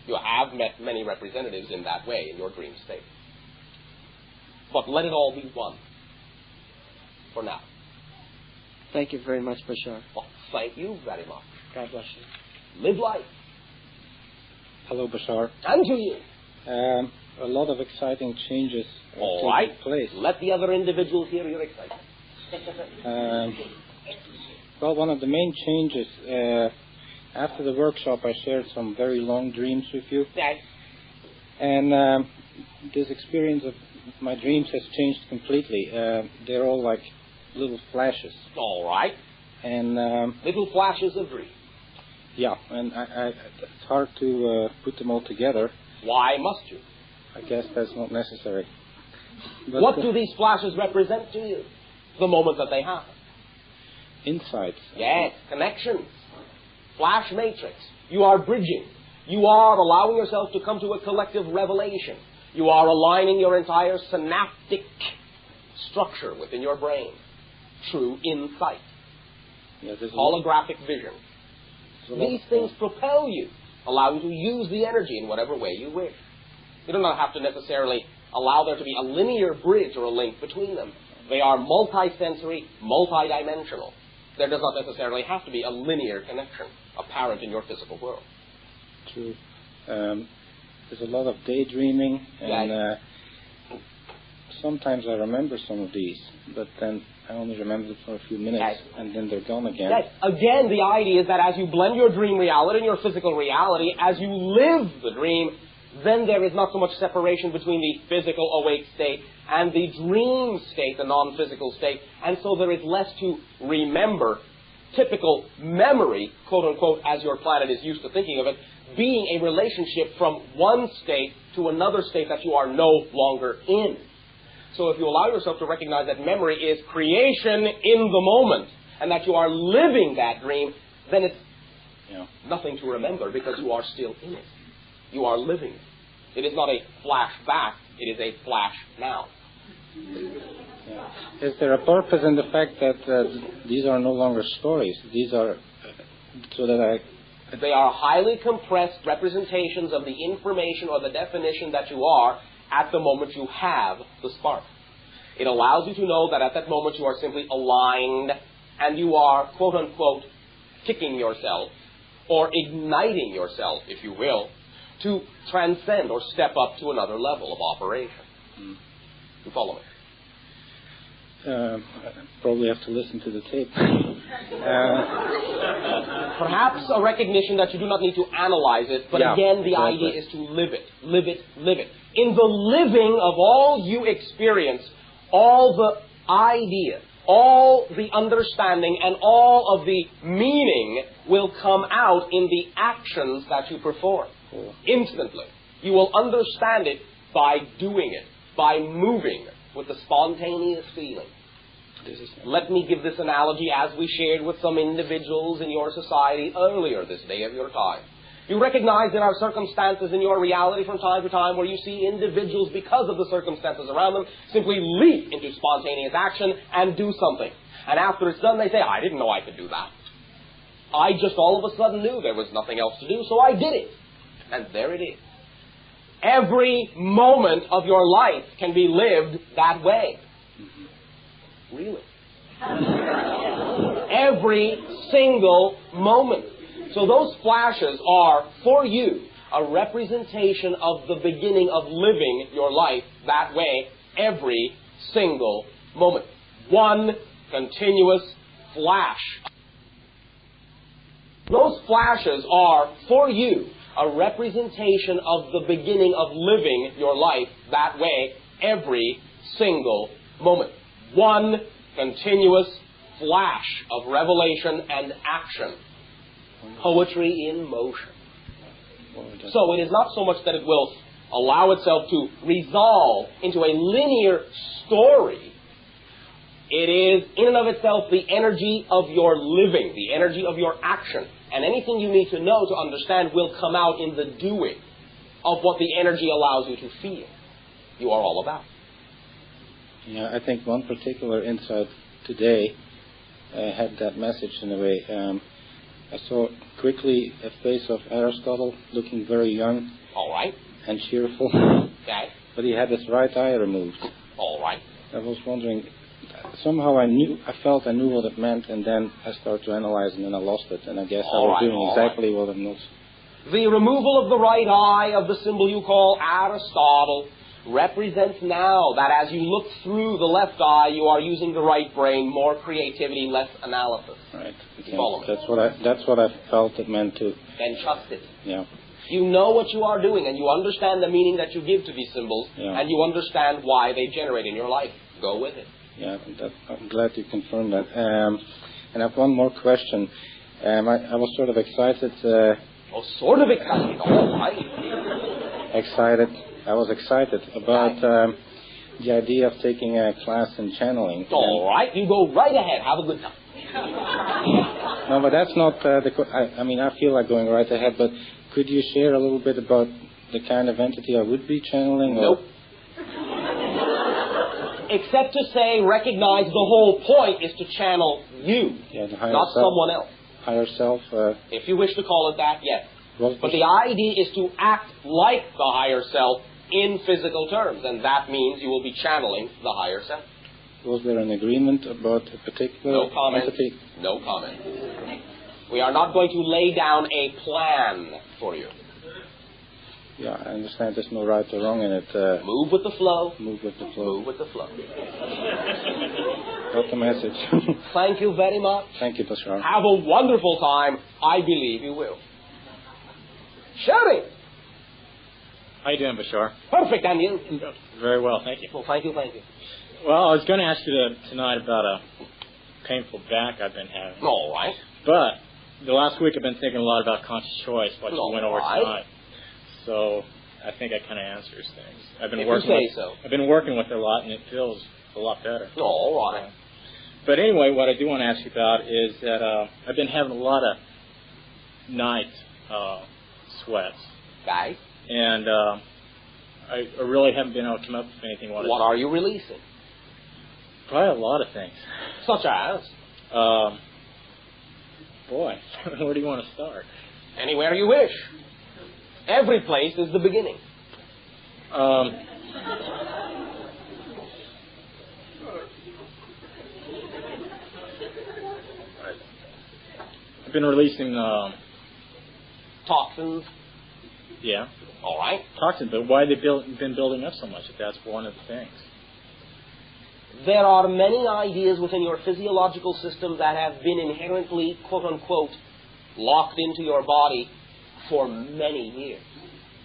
Speaker 1: You have met many representatives in that way in your dream state. But let it all be one for now.
Speaker 4: Thank you very much, Bashar.
Speaker 1: Well, thank you very much.
Speaker 4: God bless you.
Speaker 1: Live life.
Speaker 5: Hello, Bashar.
Speaker 1: And to you.
Speaker 5: A lot of exciting changes
Speaker 1: All right.
Speaker 5: taking place.
Speaker 1: Let the other individuals hear your excitement.
Speaker 5: Well, one of the main changes, after the workshop, I shared some very long dreams with you.
Speaker 1: Yes.
Speaker 5: And this experience of my dreams has changed completely. They're all like little flashes.
Speaker 1: All right.
Speaker 5: And
Speaker 1: little flashes of dream.
Speaker 5: yeah, and it's hard to put them all together.
Speaker 1: Why must you?
Speaker 5: I guess that's not necessary. But
Speaker 1: What do these flashes represent to you? The moment that they happen.
Speaker 5: insights?
Speaker 1: Yes, connections. Flash matrix. You are bridging. You are allowing yourself to come to a collective revelation. You are aligning your entire synaptic structure within your brain. True insight.
Speaker 5: Yeah, there's
Speaker 1: Holographic vision.
Speaker 5: a lot
Speaker 1: These
Speaker 5: of-
Speaker 1: things propel you, allow you to use the energy in whatever way you wish. You do not have to necessarily allow there to be a linear bridge or a link between them. They are multisensory, multidimensional. There does not necessarily have to be a linear connection apparent in your physical world.
Speaker 5: True. There's a lot of daydreaming, and sometimes I remember some of these, but then I only remember them for a few minutes,
Speaker 1: Yes.
Speaker 5: and then they're gone again.
Speaker 1: Yes. Again, the idea is that as you blend your dream reality and your physical reality, as you live the dream, then there is not so much separation between the physical awake state and the dream state, the non-physical state, and so there is less to remember. Typical memory, quote-unquote, as your planet is used to thinking of it, being a relationship from one state to another state that you are no longer in. So if you allow yourself to recognize that memory is creation in the moment, and that you are living that dream, then it's nothing to remember because you are still in it. You are living it. It is not a flashback, it is a flash now.
Speaker 5: Yeah. Is there a purpose in the fact that these are no longer stories? These are so that
Speaker 1: They are highly compressed representations of the information or the definition that you are at the moment you have the spark. It allows you to know that at that moment you are simply aligned and you are, quote-unquote, kicking yourself or igniting yourself, if you will, to transcend or step up to another level of operation. You follow me?
Speaker 5: I probably have to listen to the tape.
Speaker 1: Perhaps a recognition that you do not need to analyze it, but again, the
Speaker 5: exactly.
Speaker 1: idea is to live it, live it, live it. In the living of all you experience, all the idea, all the understanding, and all of the meaning will come out in the actions that you perform. Instantly. You will understand it by doing it, by moving with the spontaneous feeling. Let me give this analogy as we shared with some individuals in your society earlier this day of your time. You recognize there are circumstances in your reality from time to time where you see individuals, because of the circumstances around them, simply leap into spontaneous action and do something. And after it's done, they say, I didn't know I could do that. I just all of a sudden knew there was nothing else to do, so I did it. And there it is. Every moment of your life can be lived that way. Really. Every single moment. So those flashes are, for you, a representation of the beginning of living your life that way every single moment. One continuous flash. Those flashes are, for you, a representation of the beginning of living your life that way every single moment. One continuous flash of revelation and action. Poetry in motion. So it is not so much that it will allow itself to resolve into a linear story. It is, in and of itself, the energy of your living, the energy of your action. And anything you need to know to understand will come out in the doing of what the energy allows you to feel. You are all about.
Speaker 5: Yeah, I think one particular insight today had that message in a way. I saw quickly a face of Aristotle looking very young.
Speaker 1: All right.
Speaker 5: And cheerful.
Speaker 1: Okay.
Speaker 5: But he had his right eye removed.
Speaker 1: All right.
Speaker 5: I was wondering, somehow I felt I knew what it meant, and then I started to analyze, and then I lost it, and I guess I was doing exactly what it was.
Speaker 1: The removal of the right eye of the symbol you call Aristotle represents now that as you look through the left eye, you are using the right brain, more creativity, less analysis.
Speaker 5: Right. Okay.
Speaker 1: Follow
Speaker 5: That's what I felt it meant to.
Speaker 1: Then trust it.
Speaker 5: Yeah.
Speaker 1: You know what you are doing, and you understand the meaning that you give to these symbols, and you understand why they generate in your life. Go with it.
Speaker 5: Yeah, I'm glad you confirmed that. And I have one more question. I was sort of excited.
Speaker 1: Sort of excited. All right.
Speaker 5: I was excited about the idea of taking a class in channeling.
Speaker 1: All right. You go right ahead. Have a good time.
Speaker 5: No, but that's not I mean, I feel like going right ahead, but could you share a little bit about the kind of entity I would be channeling?
Speaker 1: Nope. Except to say, recognize the whole point is to channel you, not someone else.
Speaker 5: Higher self?
Speaker 1: If you wish to call it that, yes. But the idea is to act like the higher self in physical terms, and that means you will be channeling the higher self.
Speaker 5: Was there an agreement about a particular entity?
Speaker 1: No comment. We are not going to lay down a plan for you.
Speaker 5: Yeah, I understand there's no right or wrong in it.
Speaker 1: Move with the flow.
Speaker 5: Move with the flow.
Speaker 1: Move with the flow.
Speaker 5: Got the message.
Speaker 1: Thank you very much.
Speaker 5: Thank you, Bashar.
Speaker 1: Have a wonderful time. I believe you will. Sherry!
Speaker 6: How you doing, Bashar?
Speaker 1: Perfect, and you?
Speaker 6: Very well, thank you.
Speaker 1: Well, thank you.
Speaker 6: Well, I was going to ask you tonight about a painful back I've been having.
Speaker 1: All right.
Speaker 6: But the last week I've been thinking a lot about conscious choice, like you went over tonight. So I think I kind of answers things. I've been working with it a lot, and it feels a lot better.
Speaker 1: All right.
Speaker 6: But anyway, what I do want to ask you about is that I've been having a lot of night sweats.
Speaker 1: Okay.
Speaker 6: And I really haven't been able to come up with anything.
Speaker 1: What are you releasing?
Speaker 6: Probably a lot of things.
Speaker 1: Such as?
Speaker 6: Boy, where do you want to start?
Speaker 1: Anywhere you wish. Every place is the beginning.
Speaker 6: I've been releasing
Speaker 1: toxins.
Speaker 6: Yeah.
Speaker 1: All right.
Speaker 6: Toxins, but why have they been building up so much if that's one of the things?
Speaker 1: There are many ideas within your physiological system that have been inherently, quote-unquote, locked into your body for many years.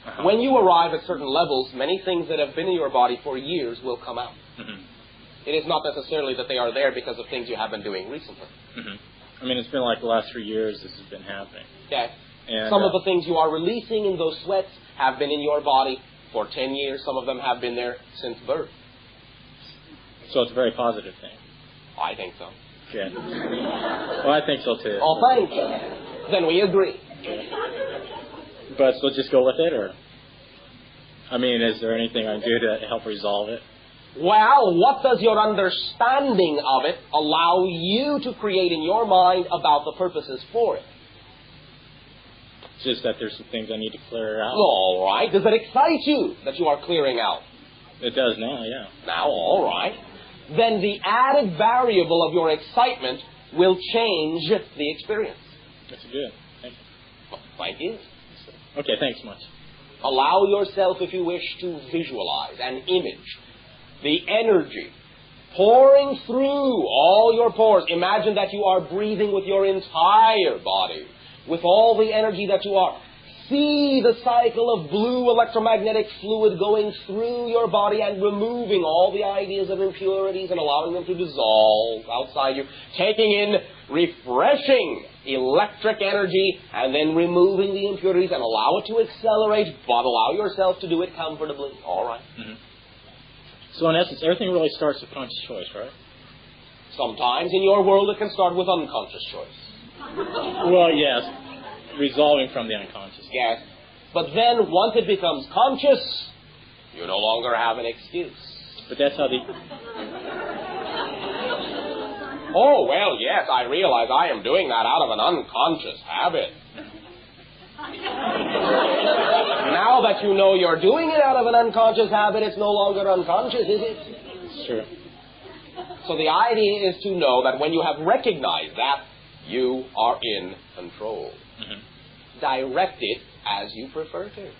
Speaker 1: Uh-huh. When you arrive at certain levels, many things that have been in your body for years will come out. Mm-hmm. It is not necessarily that they are there because of things you have been doing recently.
Speaker 6: Mm-hmm. I mean, it's been like the last 3 years this has been happening.
Speaker 1: Okay.
Speaker 6: And,
Speaker 1: some of the things you are releasing in those sweats have been in your body for 10 years. Some of them have been there since birth.
Speaker 6: So it's a very positive thing.
Speaker 1: I think so.
Speaker 6: Okay. Well, I think so too.
Speaker 1: Oh, thank you. Then we agree.
Speaker 6: Okay. But so just go with it, or? I mean, is there anything I can do to help resolve it?
Speaker 1: Well, what does your understanding of it allow you to create in your mind about the purposes for it?
Speaker 6: Just that there's some things I need to clear out.
Speaker 1: All right. Does it excite you that you are clearing out?
Speaker 6: It does now, yeah.
Speaker 1: Now, all right. Then the added variable of your excitement will change the experience.
Speaker 6: That's good. Thank you.
Speaker 1: Well, thank you.
Speaker 6: Okay, thanks much.
Speaker 1: Allow yourself, if you wish, to visualize and image the energy pouring through all your pores. Imagine that you are breathing with your entire body, with all the energy that you are. See the cycle of blue electromagnetic fluid going through your body and removing all the ideas of impurities and allowing them to dissolve outside you. Taking in refreshing electric energy and then removing the impurities and allow it to accelerate, but allow yourself to do it comfortably. All right.
Speaker 6: Mm-hmm. So in essence, everything really starts with conscious choice, right?
Speaker 1: Sometimes in your world it can start with unconscious choice.
Speaker 6: Well, yes. Resolving from the unconscious.
Speaker 1: Yes. But then, once it becomes conscious, you no longer have an excuse.
Speaker 6: But that's how the...
Speaker 1: Oh, well, yes, I realize I am doing that out of an unconscious habit. Now that you know you're doing it out of an unconscious habit, it's no longer unconscious, is it?
Speaker 6: Sure.
Speaker 1: So the idea is to know that when you have recognized that, you are in control.
Speaker 6: Mm-hmm.
Speaker 1: Direct it as you prefer to.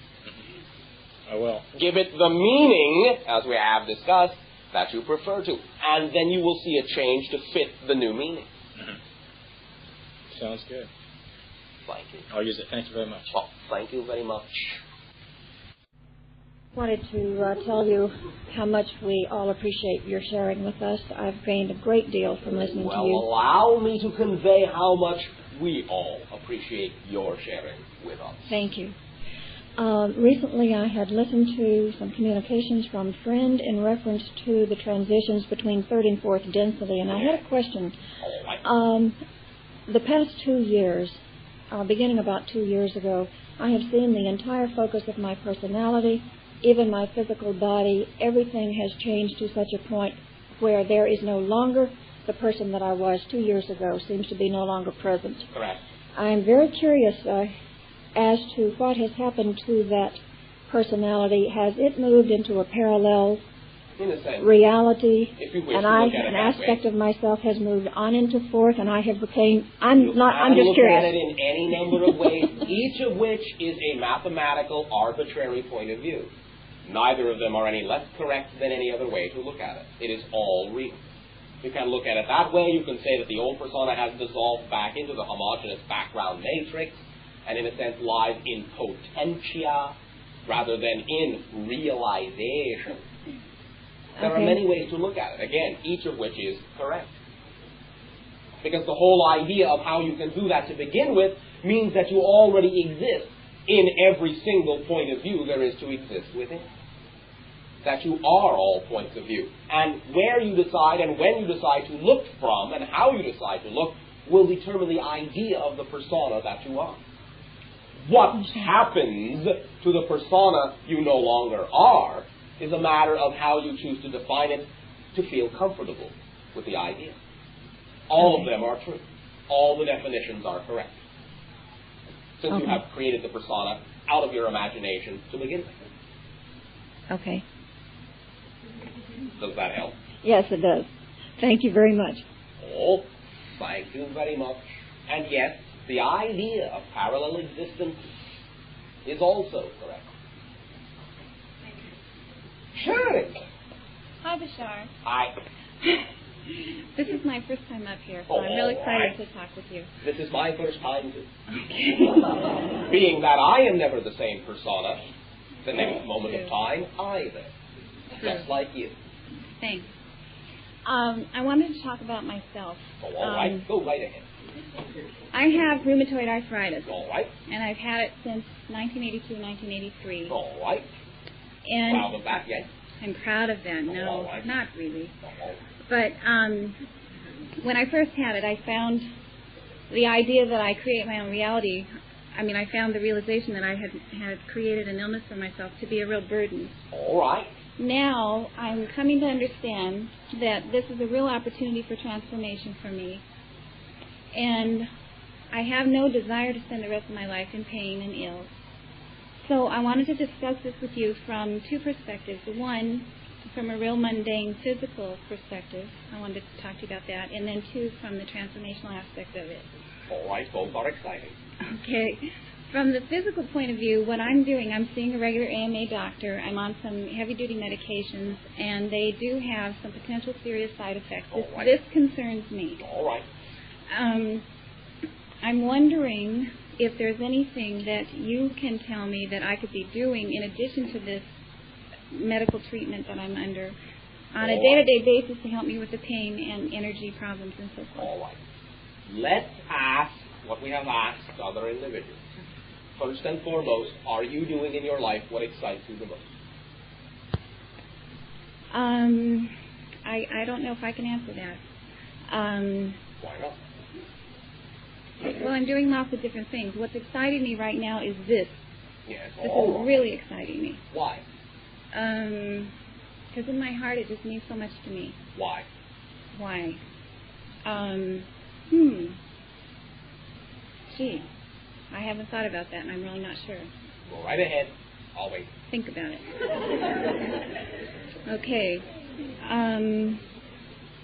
Speaker 6: I will.
Speaker 1: Give it the meaning, as we have discussed, that you prefer to. And then you will see a change to fit the new meaning.
Speaker 6: Mm-hmm. Sounds good.
Speaker 1: Thank you.
Speaker 6: I'll use it. Thank you very much.
Speaker 1: Well, thank you very much.
Speaker 7: Wanted to tell you how much we all appreciate your sharing with us. I've gained a great deal from listening to you.
Speaker 1: Well, allow me to convey how much we all appreciate your sharing with us.
Speaker 7: Thank you. Recently I had listened to some communications from a friend in reference to the transitions between third and fourth density, and I had a question. The past 2 years, beginning about 2 years ago, I have seen the entire focus of my personality, even my physical body, everything has changed to such a point where there is no longer the person that I was 2 years ago, seems to be no longer present.
Speaker 1: Correct.
Speaker 7: I am very curious as to what has happened to that personality. Has it moved into a parallel reality?
Speaker 1: If you wish
Speaker 7: and
Speaker 1: to look at it
Speaker 7: an
Speaker 1: that
Speaker 7: aspect
Speaker 1: way.
Speaker 7: of myself has moved on into fourth, and I have became.
Speaker 1: You
Speaker 7: I'm
Speaker 1: can
Speaker 7: just
Speaker 1: look
Speaker 7: curious.
Speaker 1: at it in any number of ways, each of which is a mathematical, arbitrary point of view. Neither of them are any less correct than any other way to look at it. It is all real. You can look at it that way. You can say that the old persona has dissolved back into the homogeneous background matrix and in a sense lies in potentia rather than in realization. There are many ways to look at it. Again, each of which is correct. Because the whole idea of how you can do that to begin with means that you already exist in every single point of view there is to exist within. That you are all points of view. And where you decide and when you decide to look from and how you decide to look will determine the idea of the persona that you are. What happens to the persona you no longer are is a matter of how you choose to define it to feel comfortable with the idea. All of them are true. All the definitions are correct. Since you have created the persona out of your imagination to begin with.
Speaker 7: Okay.
Speaker 1: Does that help?
Speaker 7: Yes, it does. Thank you very much.
Speaker 1: Oh, thank you very much. And yes, the idea of parallel existence is also correct. Sure.
Speaker 3: Hi, Bashar.
Speaker 1: Hi.
Speaker 3: This is my first time up here, so I'm really excited to talk with you.
Speaker 1: This is my first time too. Being that I am never the same persona the next moment of time either. Just like you.
Speaker 3: Thanks. I wanted to talk about myself.
Speaker 1: Oh, all right. Go right ahead.
Speaker 3: I have rheumatoid arthritis.
Speaker 1: All right.
Speaker 3: And I've had it since 1982, 1983.
Speaker 1: All right.
Speaker 3: And
Speaker 1: proud of that, yes?
Speaker 3: I'm proud of that. No,
Speaker 1: right.
Speaker 3: not really. But when I first had it, I found the idea that I create my own reality. I mean, I found the realization that I had created an illness for myself to be a real burden.
Speaker 1: All right.
Speaker 3: Now I'm coming to understand that this is a real opportunity for transformation for me. And I have no desire to spend the rest of my life in pain and ill. So I wanted to discuss this with you from two perspectives. One, from a real mundane physical perspective. I wanted to talk to you about that. And then two, from the transformational aspect of it.
Speaker 1: All right, both are exciting.
Speaker 3: Okay. From the physical point of view, what I'm doing, I'm seeing a regular AMA doctor. I'm on some heavy-duty medications, and they do have some potential serious side effects. This concerns me.
Speaker 1: All right.
Speaker 3: I'm wondering if there's anything that you can tell me that I could be doing in addition to this medical treatment that I'm under on a day-to-day basis to help me with the pain and energy problems and so forth.
Speaker 1: All right. Let's ask what we have asked other individuals. First and foremost, are you doing in your life what excites you the most?
Speaker 3: I don't know if I can answer that.
Speaker 1: Why not?
Speaker 3: Well, I'm doing lots of different things. What's exciting me right now is this.
Speaker 1: Yes,
Speaker 3: this is really exciting me.
Speaker 1: Why?
Speaker 3: Because in my heart it just means so much to me.
Speaker 1: Why?
Speaker 3: Why?
Speaker 8: Gee, I haven't thought about that, and I'm really not sure.
Speaker 1: Go right ahead. I'll wait.
Speaker 8: Think about it. Okay.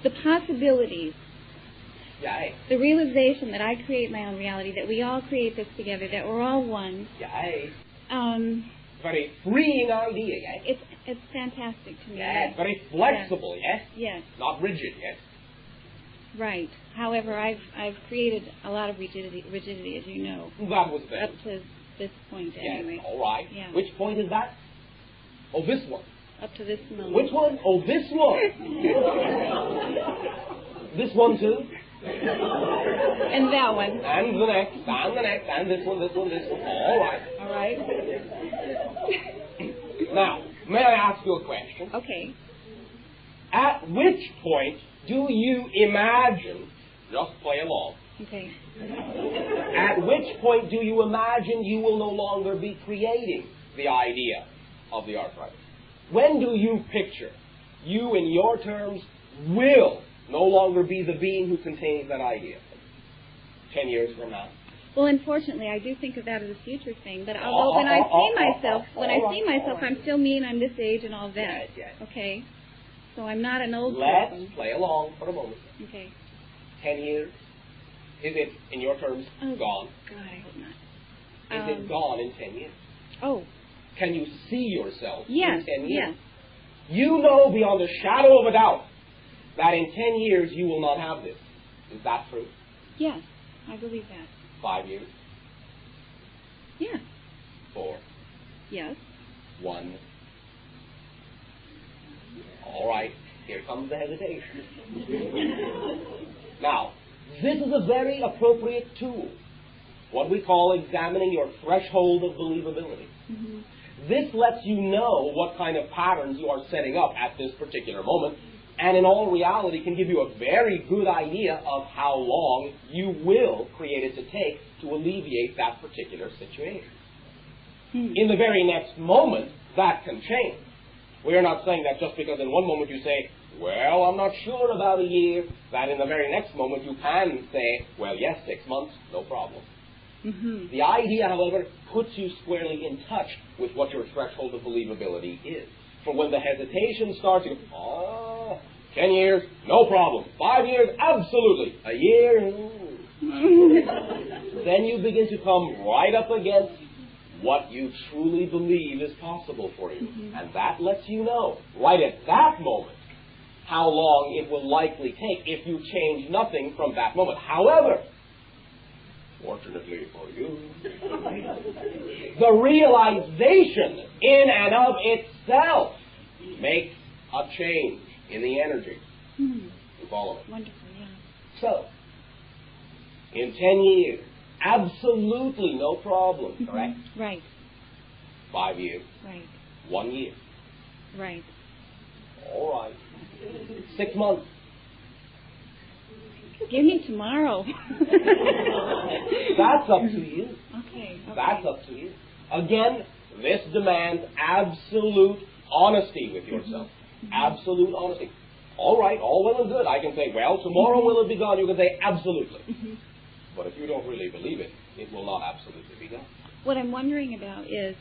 Speaker 8: The possibilities.
Speaker 1: Yeah.
Speaker 8: The realization that I create my own reality, that we all create this together, that we're all one.
Speaker 1: Yeah. Very freeing idea, yes?
Speaker 8: It's fantastic to me.
Speaker 1: Yes, very flexible, yes?
Speaker 8: Yes.
Speaker 1: Not rigid, yes?
Speaker 8: Right. However, I've created a lot of rigidity, as you know.
Speaker 1: That was then.
Speaker 8: Up to this point, anyway.
Speaker 1: Yes, all right.
Speaker 8: Yeah.
Speaker 1: Which point is that? Oh, this one.
Speaker 8: Up to this moment.
Speaker 1: Which one? Oh, this one. This one, too?
Speaker 8: And that one.
Speaker 1: And the next, and the next, and this one, this one, this one. All right.
Speaker 8: All right.
Speaker 1: Now, may I ask you a question?
Speaker 8: Okay.
Speaker 1: At which point do you imagine, just play along,
Speaker 8: okay.
Speaker 1: At which point do you imagine you will no longer be creating the idea of the arthritis? When do you picture you, in your terms, will no longer be the being who contains that idea? 10 years from now?
Speaker 8: Well, unfortunately, I do think of that as a future thing. But although when I see myself, I'm still me and I'm this age and all that.
Speaker 1: Yes.
Speaker 8: Okay. So I'm not an old
Speaker 1: Let's
Speaker 8: person.
Speaker 1: play along for a moment.
Speaker 8: Okay.
Speaker 1: 10 years? Is it, in your terms, gone?
Speaker 8: God, I hope not.
Speaker 1: Is it gone in 10 years?
Speaker 8: Oh.
Speaker 1: Can you see yourself
Speaker 8: yes,
Speaker 1: in 10 years?
Speaker 8: Yes.
Speaker 1: You know beyond a shadow of a doubt that in 10 years you will not have this. Is that true?
Speaker 8: Yes, I believe that.
Speaker 1: 5 years?
Speaker 8: Yes.
Speaker 1: 4?
Speaker 8: Yes.
Speaker 1: 1? All right, here comes the hesitation. Now, this is a very appropriate tool, what we call examining your threshold of believability.
Speaker 8: Mm-hmm.
Speaker 1: This lets you know what kind of patterns you are setting up at this particular moment, and in all reality can give you a very good idea of how long you will create it to take to alleviate that particular situation. In the very next moment, that can change. We are not saying that just because in one moment you say, well, I'm not sure about a year, that in the very next moment you can say, well, yes, 6 months, no problem.
Speaker 8: Mm-hmm.
Speaker 1: The idea, however, puts you squarely in touch with what your threshold of believability is. For when the hesitation starts, you go, 10 years, no problem. 5 years, absolutely. A year, then you begin to come right up against what you truly believe is possible for you. Mm-hmm. And that lets you know, right at that moment, how long it will likely take if you change nothing from that moment. However, fortunately for you, the realization in and of itself makes a change in the energy.
Speaker 8: Mm-hmm.
Speaker 1: You follow me?
Speaker 8: Wonderful, yeah.
Speaker 1: So, in 10 years, absolutely no problem,
Speaker 8: mm-hmm.
Speaker 1: correct?
Speaker 8: Right.
Speaker 1: 5 years.
Speaker 8: Right.
Speaker 1: 1 year.
Speaker 8: Right.
Speaker 1: All right. 6 months.
Speaker 8: Give me tomorrow.
Speaker 1: That's up to you.
Speaker 8: Okay.
Speaker 1: That's up to you. Again, this demands absolute honesty with yourself. Mm-hmm. Absolute honesty. All right, all well and good. I can say, well, tomorrow
Speaker 8: mm-hmm.
Speaker 1: will it be gone? You can say, absolutely.
Speaker 8: Mm-hmm.
Speaker 1: But if you don't really believe it, it will not absolutely be gone.
Speaker 8: What I'm wondering about is,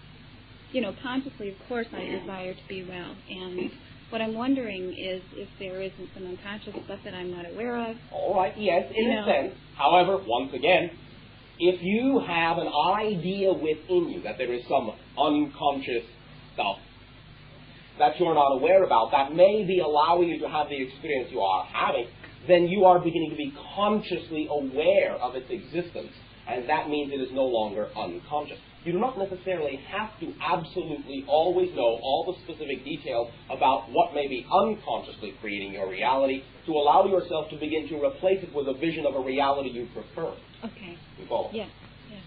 Speaker 8: consciously, of course, I desire to be well. And what I'm wondering is if there isn't some unconscious stuff that I'm not aware of.
Speaker 1: All right, yes, in a sense. However, once again, if you have an idea within you that there is some unconscious stuff that you're not aware about, that may be allowing you to have the experience you are having, then you are beginning to be consciously aware of its existence. And that means it is no longer unconscious. You do not necessarily have to absolutely always know all the specific details about what may be unconsciously creating your reality to allow yourself to begin to replace it with a vision of a reality you prefer.
Speaker 8: Okay.
Speaker 1: You follow?
Speaker 8: Yeah.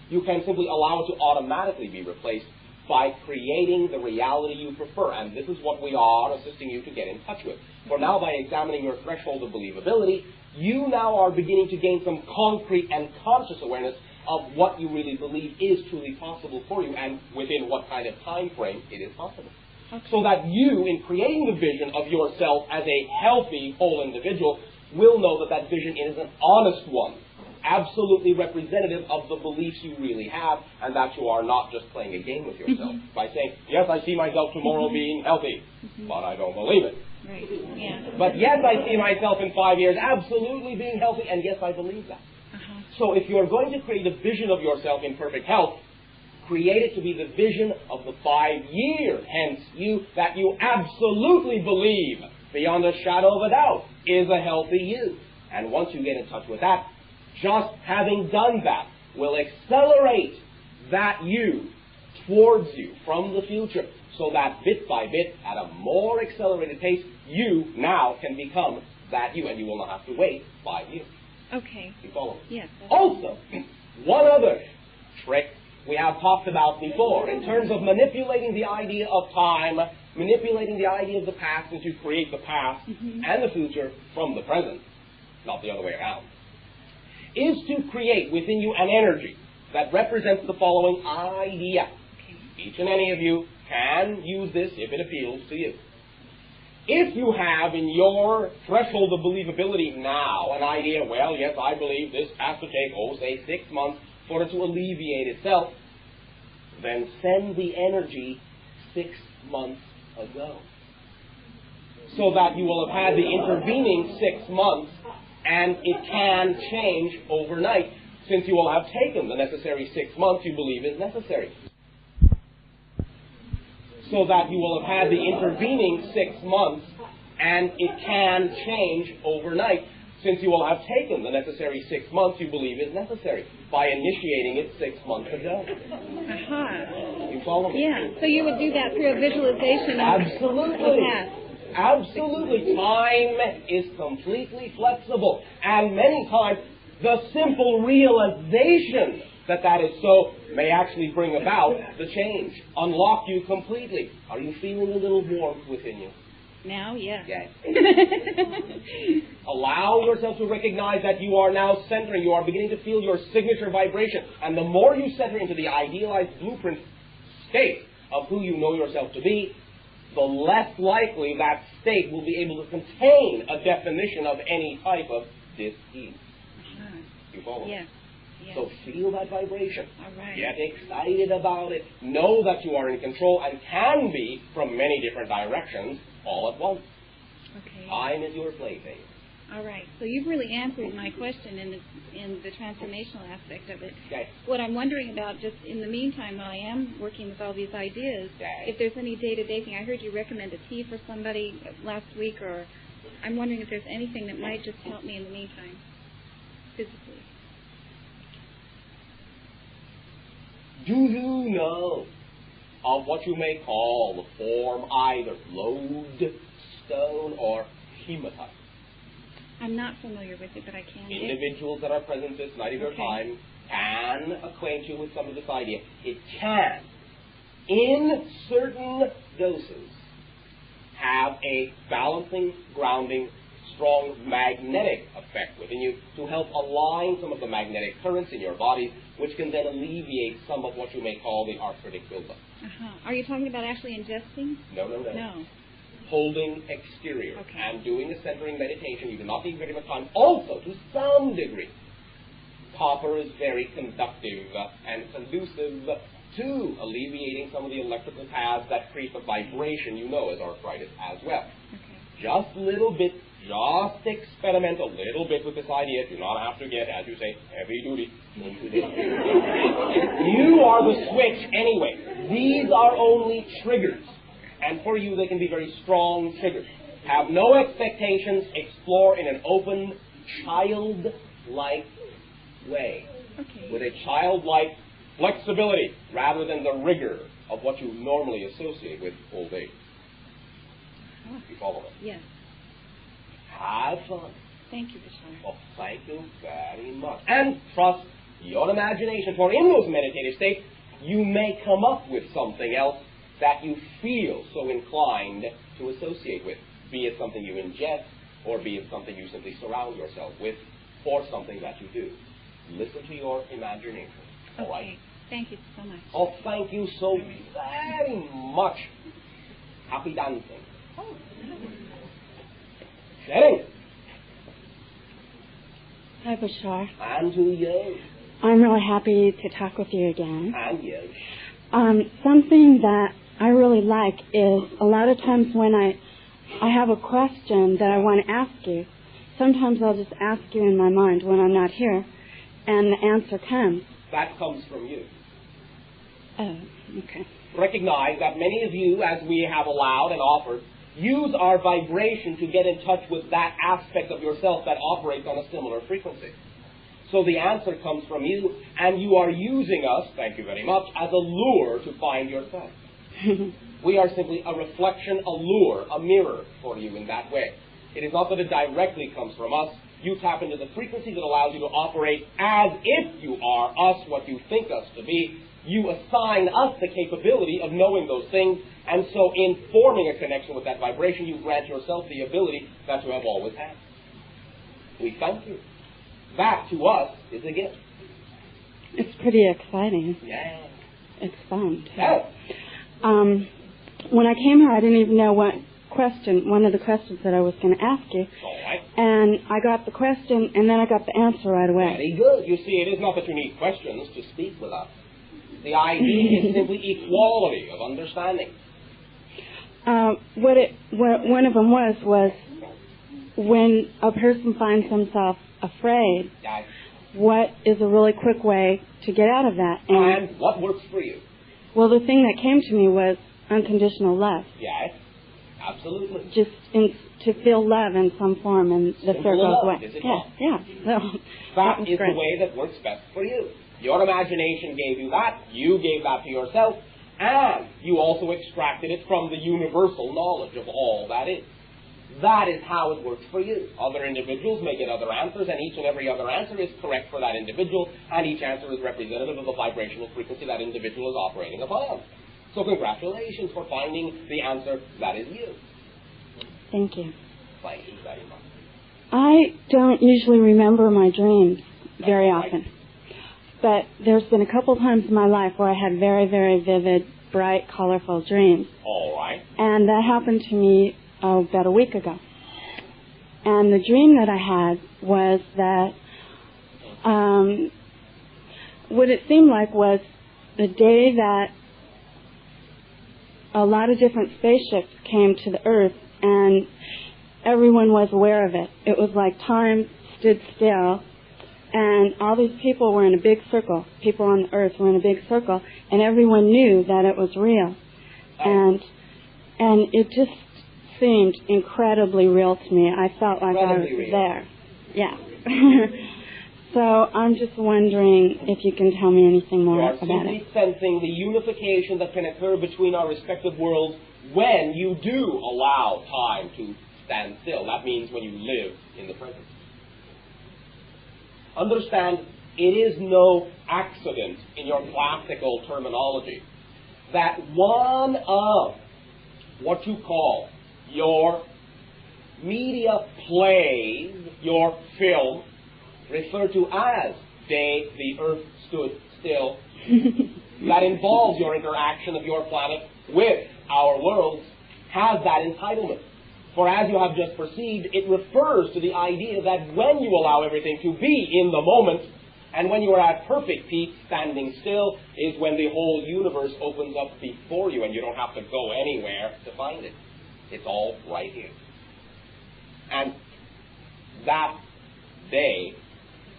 Speaker 1: You can simply allow it to automatically be replaced by creating the reality you prefer. And this is what we are assisting you to get in touch with. For now, by examining your threshold of believability, you now are beginning to gain some concrete and conscious awareness of what you really believe is truly possible for you and within what kind of time frame it is possible. Okay. So that you, in creating the vision of yourself as a healthy, whole individual, will know that that vision is an honest one, absolutely representative of the beliefs you really have, and that you are not just playing a game with yourself by saying, yes, I see myself tomorrow being healthy, but I don't believe it.
Speaker 8: Right. Yeah.
Speaker 1: But yes, I see myself in 5 years absolutely being healthy, and yes, I believe that. So if you're going to create a vision of yourself in perfect health, create it to be the vision of the 5 year, hence that you absolutely believe, beyond a shadow of a doubt, is a healthy you. And once you get in touch with that, just having done that will accelerate that you towards you from the future, so that bit by bit, at a more accelerated pace, you now can become that you, and you will not have to wait 5 years.
Speaker 8: Okay.
Speaker 1: You follow me?
Speaker 8: Yes.
Speaker 1: Also, one other trick we have talked about before, in terms of manipulating the idea of time, manipulating the idea of the past, and to create the past and the future from the present, not the other way around, is to create within you an energy that represents the following idea. Okay. Each and any of you can use this if it appeals to you. If you have in your threshold of believability now an idea, well, yes, I believe this has to take, say 6 months for it to alleviate itself, then send the energy 6 months ago. So that you will have had the intervening 6 months, and it can change overnight, since you will have taken the necessary 6 months you believe is necessary. So that you will have had the intervening 6 months, and it can change overnight, since you will have taken the necessary 6 months you believe is necessary by initiating it 6 months ago. You follow me?
Speaker 8: Yeah. So you would do that through a visualization.
Speaker 1: Absolutely. Absolutely. Time is completely flexible, and many times the simple realization that is so may actually bring about the change, unlock you completely. Are you feeling a little warmth within you?
Speaker 8: Now, yeah.
Speaker 1: Yes. Allow yourself to recognize that you are now centering. You are beginning to feel your signature vibration. And the more you center into the idealized blueprint state of who you know yourself to be, the less likely that state will be able to contain a definition of any type of dis-ease. You follow?
Speaker 8: Yes.
Speaker 1: So feel that vibration.
Speaker 8: All right.
Speaker 1: Get excited about it. Know that you are in control and can be from many different directions all at once.
Speaker 8: Okay.
Speaker 1: Time is your plaything.
Speaker 8: All right. So you've really answered my question in the transformational aspect of it.
Speaker 1: Okay.
Speaker 8: What I'm wondering about, just in the meantime, while I am working with all these ideas, if there's any day-to-day thing. I heard you recommend a tea for somebody last week, or I'm wondering if there's anything that might just help me in the meantime, physically.
Speaker 1: Do you know of what you may call the form either lodestone or hematite?
Speaker 8: I'm not familiar with it, but I can.
Speaker 1: Individuals that are present this night of your time can acquaint you with some of this idea. It can, in certain doses, have a balancing, grounding, strong magnetic effect within you to help align some of the magnetic currents in your body, which can then alleviate some of what you may call the arthritic buildup.
Speaker 8: Are you talking about actually ingesting?
Speaker 1: No. Holding exterior and doing a centering meditation. You do not need very much time. Also, to some degree, copper is very conductive and conducive to alleviating some of the electrical paths that create the vibration you know as arthritis as well. Just a little bit, just experiment a little bit with this idea. Do not have to get, as you say, heavy duty. You are the switch anyway. These are only triggers. And for you, they can be very strong triggers. Have no expectations. Explore in an open, childlike way. With a childlike flexibility rather than the rigor of what you normally associate with old age. You follow me?
Speaker 8: Yes.
Speaker 1: Have fun.
Speaker 8: Thank you, Bashar.
Speaker 1: Well, thank you very much. And trust your imagination, for in those meditative states, you may come up with something else that you feel so inclined to associate with, be it something you ingest, or be it something you simply surround yourself with, or something that you do. Listen to your imagination. All right?
Speaker 8: Thank you so much.
Speaker 1: Oh, thank you so very much. Happy dancing. Sharing.
Speaker 9: Hi, Bashar.
Speaker 1: And to you.
Speaker 9: I'm really happy to talk with you again.
Speaker 1: And you.
Speaker 9: Something that I really like is a lot of times when I have a question that I want to ask you, sometimes I'll just ask you in my mind when I'm not here, and the answer comes.
Speaker 1: That comes from you.
Speaker 9: Oh, okay.
Speaker 1: Recognize that many of you, as we have allowed and offered, use our vibration to get in touch with that aspect of yourself that operates on a similar frequency. So the answer comes from you, and you are using us, thank you very much, as a lure to find yourself. We are simply a reflection, a lure, a mirror for you in that way. It is not that it directly comes from us. You tap into the frequency that allows you to operate as if you are us, what you think us to be. You assign us the capability of knowing those things, and so in forming a connection with that vibration, you grant yourself the ability that you have always had. We thank you. That, to us, is a gift.
Speaker 9: It's pretty exciting.
Speaker 1: Yeah.
Speaker 9: It's fun.
Speaker 1: Yeah.
Speaker 9: When I came here, I didn't even know one of the questions that I was going to ask you.
Speaker 1: All right.
Speaker 9: And I got the question, and then I got the answer right away.
Speaker 1: Very good. You see, it is not that you need questions to speak with us. The idea is simply equality of understanding.
Speaker 9: One of them was when a person finds himself afraid, what is a really quick way to get out of that?
Speaker 1: And what works for you?
Speaker 9: Well, the thing that came to me was unconditional love.
Speaker 1: Yes, absolutely.
Speaker 9: Just to feel love in some form, and the fear goes away.
Speaker 1: Is it
Speaker 9: yeah,
Speaker 1: not?
Speaker 9: yeah. So,
Speaker 1: that is the way that works best for you. Your imagination gave you that, you gave that to yourself, and you also extracted it from the universal knowledge of all that is. That is how it works for you. Other individuals may get other answers, and each and every other answer is correct for that individual, and each answer is representative of the vibrational frequency that individual is operating upon. So congratulations for finding the answer that is you.
Speaker 9: Thank you.
Speaker 1: Thank you very much.
Speaker 9: I don't usually remember my dreams very often. But there's been a couple times in my life where I had very, very vivid, bright, colorful dreams.
Speaker 1: All right.
Speaker 9: And that happened to me about a week ago. And the dream that I had was that what it seemed like was the day that a lot of different spaceships came to the Earth, and everyone was aware of it. It was like time stood still, and all these people were in a big circle. People on the Earth were in a big circle, and everyone knew that it was real. And it just seemed incredibly real to me. I felt like I was there. Yeah. So I'm just wondering if you can tell me anything more about it.
Speaker 1: You are simply sensing the unification that can occur between our respective worlds when you do allow time to stand still. That means when you live in the present. Understand, it is no accident in your classical terminology that one of what you call your media plays, your film, referred to as Day the Earth Stood Still, that involves your interaction of your planet with our worlds, has that entitlement. For as you have just perceived, it refers to the idea that when you allow everything to be in the moment, and when you are at perfect peace, standing still, is when the whole universe opens up before you, and you don't have to go anywhere to find it. It's all right here. And that day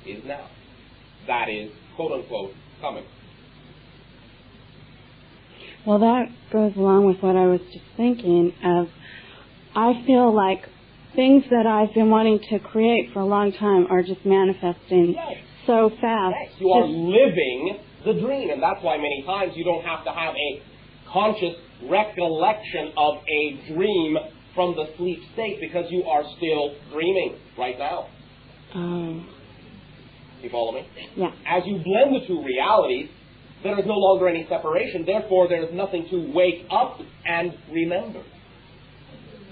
Speaker 1: is now. That is, quote-unquote, coming.
Speaker 9: Well, that goes along with what I was just thinking of. I feel like things that I've been wanting to create for a long time are just manifesting so fast.
Speaker 1: Yes, you are living the dream, and that's why many times you don't have to have a conscious recollection of a dream from the sleep state, because you are still dreaming right now. You follow me?
Speaker 9: Yeah.
Speaker 1: As you blend the two realities, there is no longer any separation. Therefore, there is nothing to wake up and remember.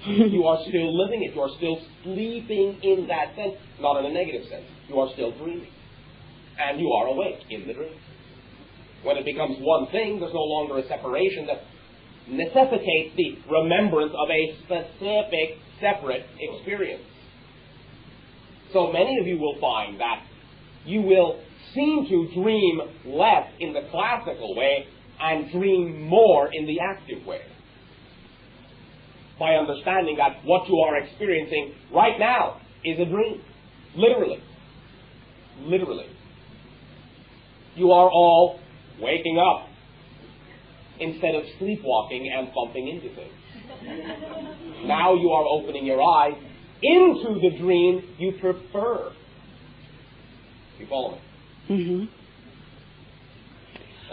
Speaker 1: You are still living it. You are still sleeping in that sense, not in a negative sense. You are still dreaming. And you are awake in the dream. When it becomes one thing, there's no longer a separation that necessitates the remembrance of a specific, separate experience. So many of you will find that you will seem to dream less in the classical way and dream more in the active way. By understanding that what you are experiencing right now is a dream. Literally. Literally. You are all waking up instead of sleepwalking and bumping into things. Now you are opening your eyes into the dream you prefer. You follow me?
Speaker 9: Mm-hmm.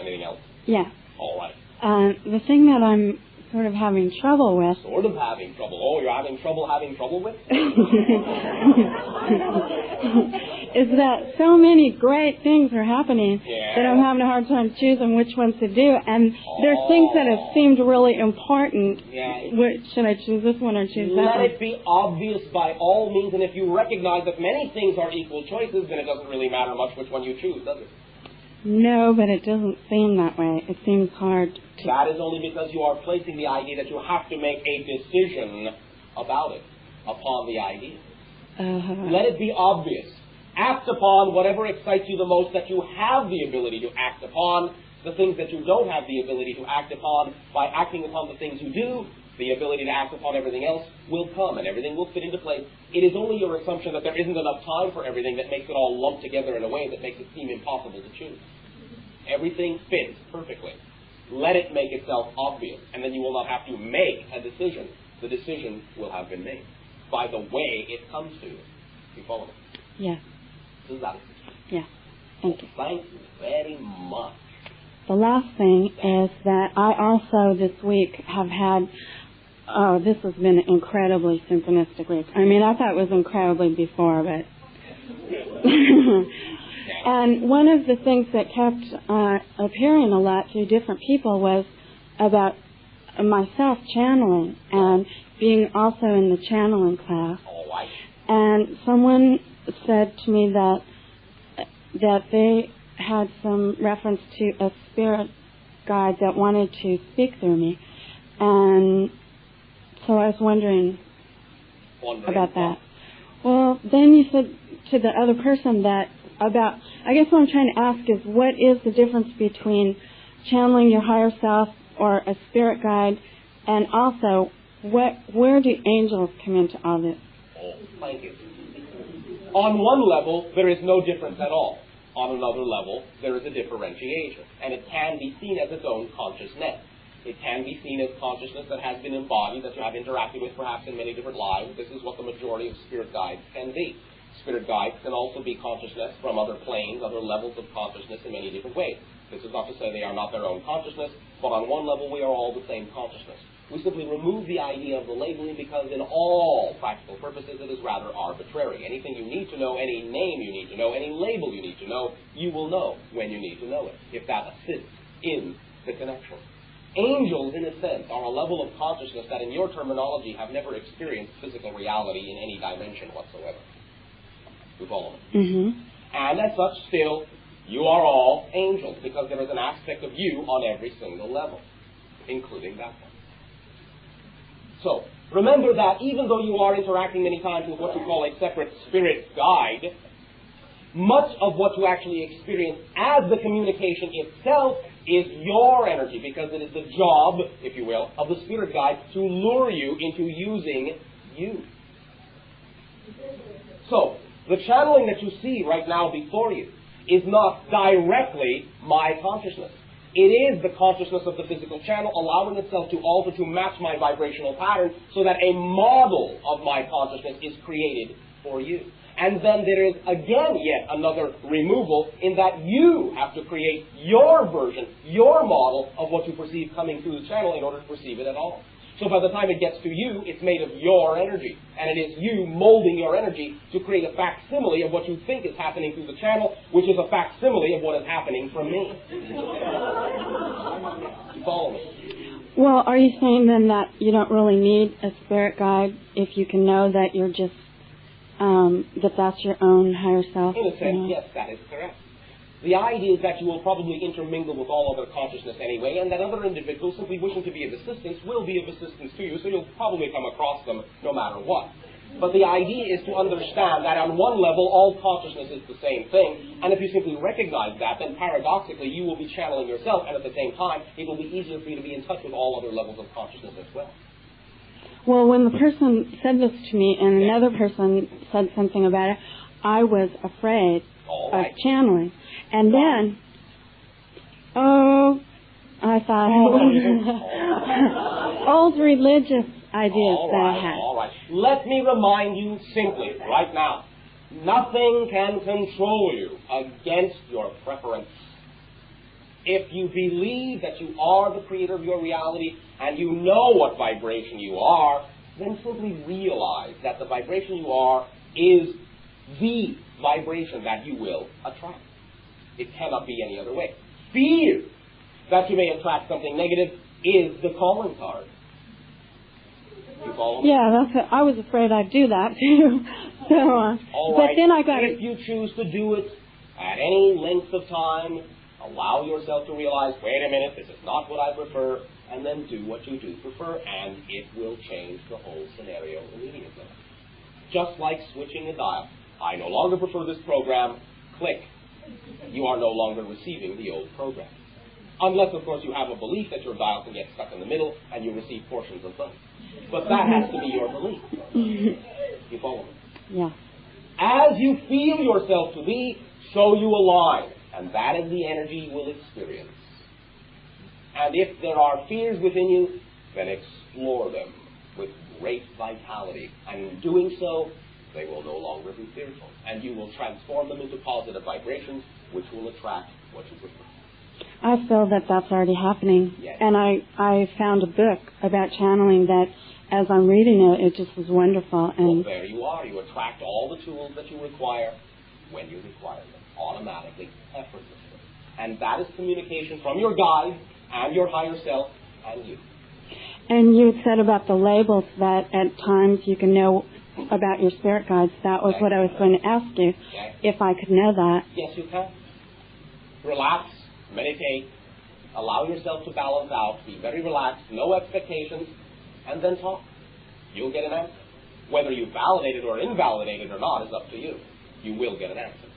Speaker 1: Anything else?
Speaker 9: Yeah.
Speaker 1: All right.
Speaker 9: The thing that I'm sort of having trouble with.
Speaker 1: Sort of having trouble. Oh, you're having trouble with?
Speaker 9: Is that so many great things are happening that I'm having a hard time choosing which ones to do. And there's things that have seemed really important. Should I choose this one or choose that one?
Speaker 1: Let it be obvious by all means. And if you recognize that many things are equal choices, then it doesn't really matter much which one you choose, does it?
Speaker 9: No, but it doesn't seem that way. It seems hard to...
Speaker 1: That is only because you are placing the idea that you have to make a decision about it, upon the idea. Let it be obvious. Act upon whatever excites you the most that you have the ability to act upon. The things that you don't have the ability to act upon, by acting upon the things you do, the ability to act upon everything else will come, and everything will fit into place. It is only your assumption that there isn't enough time for everything that makes it all lumped together in a way that makes it seem impossible to choose. Everything fits perfectly. Let it make itself obvious, and then you will not have to make a decision. The decision will have been made by the way it comes to you. You follow me?
Speaker 9: Yeah.
Speaker 1: Does that?
Speaker 9: Yeah. Thank you.
Speaker 1: Thank you very much.
Speaker 9: The last thing is that I also this week have had, this has been an incredibly synchronistic week. I mean, I thought it was incredibly before, but... And one of the things that kept appearing a lot to different people was about myself channeling and being also in the channeling class. And someone said to me that they had some reference to a spirit guide that wanted to speak through me. And so I was wondering about that. Well, then you said to the other person that about, I guess what I'm trying to ask is, what is the difference between channeling your higher self or a spirit guide, and also where do angels come into all this?
Speaker 1: Oh, thank you. On one level, there is no difference at all. On another level, there is a differentiation, and it can be seen as its own consciousness. It can be seen as consciousness that has been embodied, that you have interacted with perhaps in many different lives. This is what the majority of spirit guides can be. Spirit guides can also be consciousness from other planes, other levels of consciousness in many different ways. This is not to say they are not their own consciousness, but on one level we are all the same consciousness. We simply remove the idea of the labeling because in all practical purposes it is rather arbitrary. Anything you need to know, any name you need to know, any label you need to know, you will know when you need to know it, if that assists in the connection. Angels, in a sense, are a level of consciousness that in your terminology have never experienced physical reality in any dimension whatsoever. You follow me?
Speaker 9: Mm-hmm.
Speaker 1: And as such, still, you are all angels, because there is an aspect of you on every single level, including that one. So, remember that even though you are interacting many times with what you call a separate spirit guide, much of what you actually experience as the communication itself is your energy, because it is the job, if you will, of the spirit guide to lure you into using you. So, the channeling that you see right now before you is not directly my consciousness. It is the consciousness of the physical channel allowing itself to alter to match my vibrational pattern so that a model of my consciousness is created for you. And then there is again yet another removal in that you have to create your version, your model of what you perceive coming through the channel in order to perceive it at all. So by the time it gets to you, it's made of your energy. And it is you molding your energy to create a facsimile of what you think is happening through the channel, which is a facsimile of what is happening from me. Follow me.
Speaker 9: Well, are you saying then that you don't really need a spirit guide if you can know that you're just, that's your own higher self?
Speaker 1: In a sense, yes, that is correct. The idea is that you will probably intermingle with all other consciousness anyway, and that other individuals, simply wishing to be of assistance, will be of assistance to you, so you'll probably come across them no matter what. But the idea is to understand that on one level, all consciousness is the same thing, and if you simply recognize that, then paradoxically, you will be channeling yourself, and at the same time, it will be easier for you to be in touch with all other levels of consciousness as well.
Speaker 9: Well, when the person said this to me and another person said something about it, I was afraid of channeling. And then, I thought, old religious ideas that I had.
Speaker 1: All right. Let me remind you simply, right now, nothing can control you against your preference. If you believe that you are the creator of your reality and you know what vibration you are, then simply realize that the vibration you are is the vibration that you will attract. It cannot be any other way. Fear that you may attract something negative is the calling card. You follow me?
Speaker 9: Yeah, I was afraid I'd do that too. So,
Speaker 1: all right.
Speaker 9: But then I got.
Speaker 1: If you choose to do it at any length of time, allow yourself to realize, wait a minute, this is not what I prefer, and then do what you do prefer, and it will change the whole scenario immediately. Just like switching a dial. I no longer prefer this program. Click. You are no longer receiving the old program. Unless, of course, you have a belief that your dial can get stuck in the middle and you receive portions of both. But that has to be your belief. You follow me?
Speaker 9: Yeah.
Speaker 1: As you feel yourself to be, so you align. And that is the energy you will experience. And if there are fears within you, then explore them with great vitality. And in doing so, they will no longer be fearful. And you will transform them into positive vibrations, which will attract what you prefer.
Speaker 9: I feel that that's already happening.
Speaker 1: Yes.
Speaker 9: And I found a book about channeling that as I'm reading it, it just was wonderful. And
Speaker 1: well, there you are. You attract all the tools that you require when you require them, automatically, effortlessly. And that is communication from your guide and your higher self and you.
Speaker 9: And you said about the labels that at times you can know about your spirit guides. That was what I was going to ask you, if I could know that.
Speaker 1: Yes, you can. Relax, meditate, allow yourself to balance out, be very relaxed, no expectations, and then talk. You'll get an answer. Whether you validate it or invalidate it or not is up to you. You will get an answer.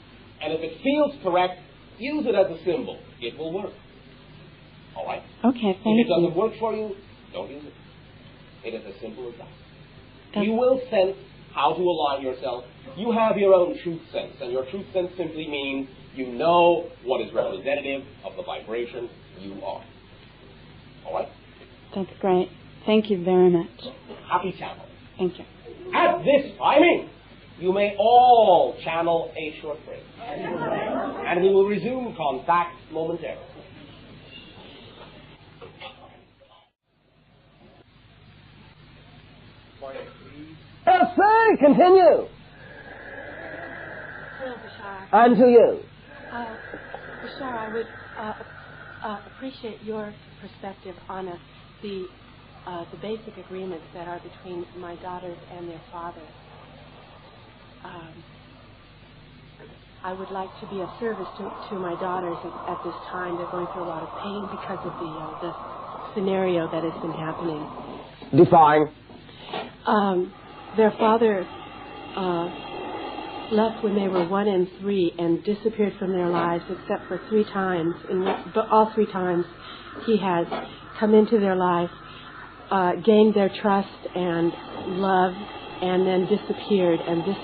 Speaker 1: And if it feels correct, use it as a symbol. It will work. All right?
Speaker 9: Okay, thank you.
Speaker 1: If it doesn't work for you, don't use it. It is as simple as that. You will sense how to align yourself. You have your own truth sense, and your truth sense simply means you know what is representative of the vibration you are. All right?
Speaker 9: That's great. Thank you very much.
Speaker 1: Happy channel.
Speaker 9: Thank you.
Speaker 1: At this timing, you may all channel a short break. And we will resume contact momentarily. Yes, sir, continue.
Speaker 10: Hello, Bashar.
Speaker 1: And to you.
Speaker 10: Bashar, I would appreciate your perspective on the basic agreements that are between my daughters and their father. I would like to be of service to my daughters at this time. They're going through a lot of pain because of the scenario that has been happening.
Speaker 1: Define.
Speaker 10: Their father left when they were 1 and 3 and disappeared from their lives except for 3 times. But all 3 times he has come into their life, gained their trust and love, and then disappeared. And this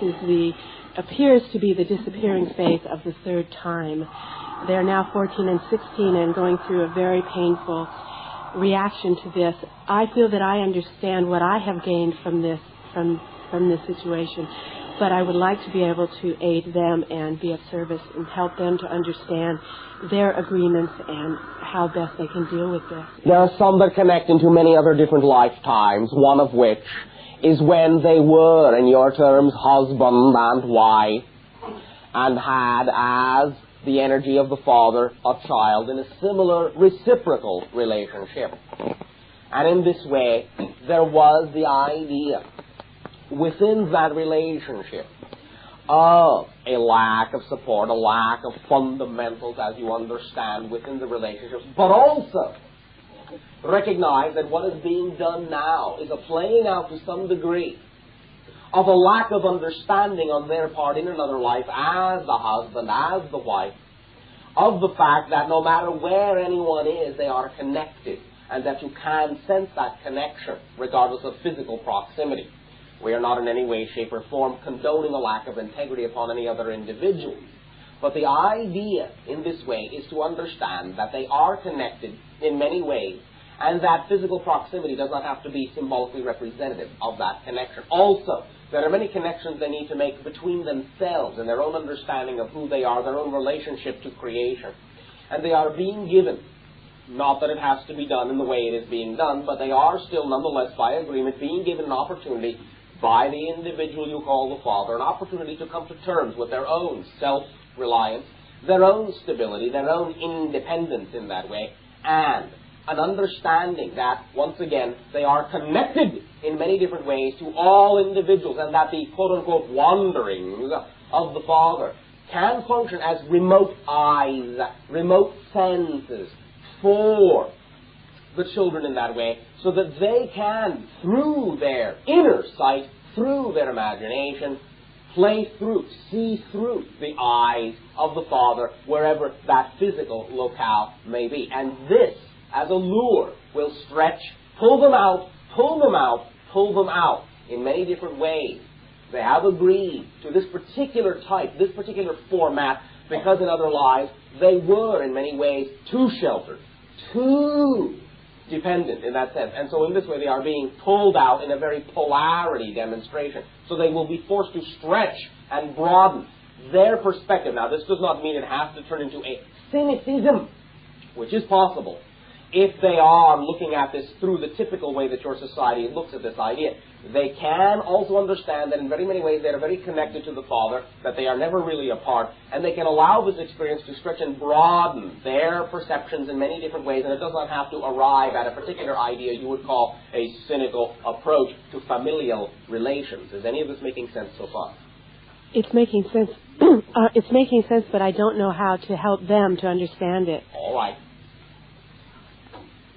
Speaker 10: appears to be the disappearing phase of the 3rd time. They're now 14 and 16 and going through a very painful reaction to this. I feel that I understand what I have gained from this situation, but I would like to be able to aid them and be of service and help them to understand their agreements and how best they can deal with this.
Speaker 1: There are some that connect into many other different lifetimes, one of which is when they were, in your terms, husband and wife, and had as the energy of the father a child in a similar reciprocal relationship. And in this way, there was the idea within that relationship of a lack of support, a lack of fundamentals as you understand within the relationship, but also recognize that what is being done now is a playing out to some degree of a lack of understanding on their part in another life as the husband, as the wife, of the fact that no matter where anyone is, they are connected, and that you can sense that connection regardless of physical proximity. We are not in any way, shape, or form condoning a lack of integrity upon any other individual. But the idea in this way is to understand that they are connected in many ways, and that physical proximity does not have to be symbolically representative of that connection. Also, there are many connections they need to make between themselves and their own understanding of who they are, their own relationship to creation. And they are being given, not that it has to be done in the way it is being done, but they are still nonetheless by agreement being given an opportunity by the individual you call the father, an opportunity to come to terms with their own self-reliance, their own stability, their own independence in that way, and an understanding that, once again, they are connected in many different ways to all individuals, and that the quote-unquote wanderings of the father can function as remote eyes, remote senses for the children in that way, so that they can, through their inner sight, through their imagination, play through, see through the eyes of the father, wherever that physical locale may be. And this, as a lure, will stretch, pull them out, pull them out, pull them out in many different ways. They have agreed to this particular type, this particular format, because in other lives they were in many ways too sheltered, too dependent in that sense. And so in this way they are being pulled out in a very polarity demonstration. So they will be forced to stretch and broaden their perspective. Now, this does not mean it has to turn into a cynicism, which is possible if they are looking at this through the typical way that your society looks at this idea. They can also understand that in very many ways they are very connected to the Father, that they are never really apart, and they can allow this experience to stretch and broaden their perceptions in many different ways, and it does not have to arrive at a particular idea you would call a cynical approach to familial relations. Is any of this making sense so far?
Speaker 10: It's making sense. It's making sense, but I don't know how to help them to understand it.
Speaker 1: All right.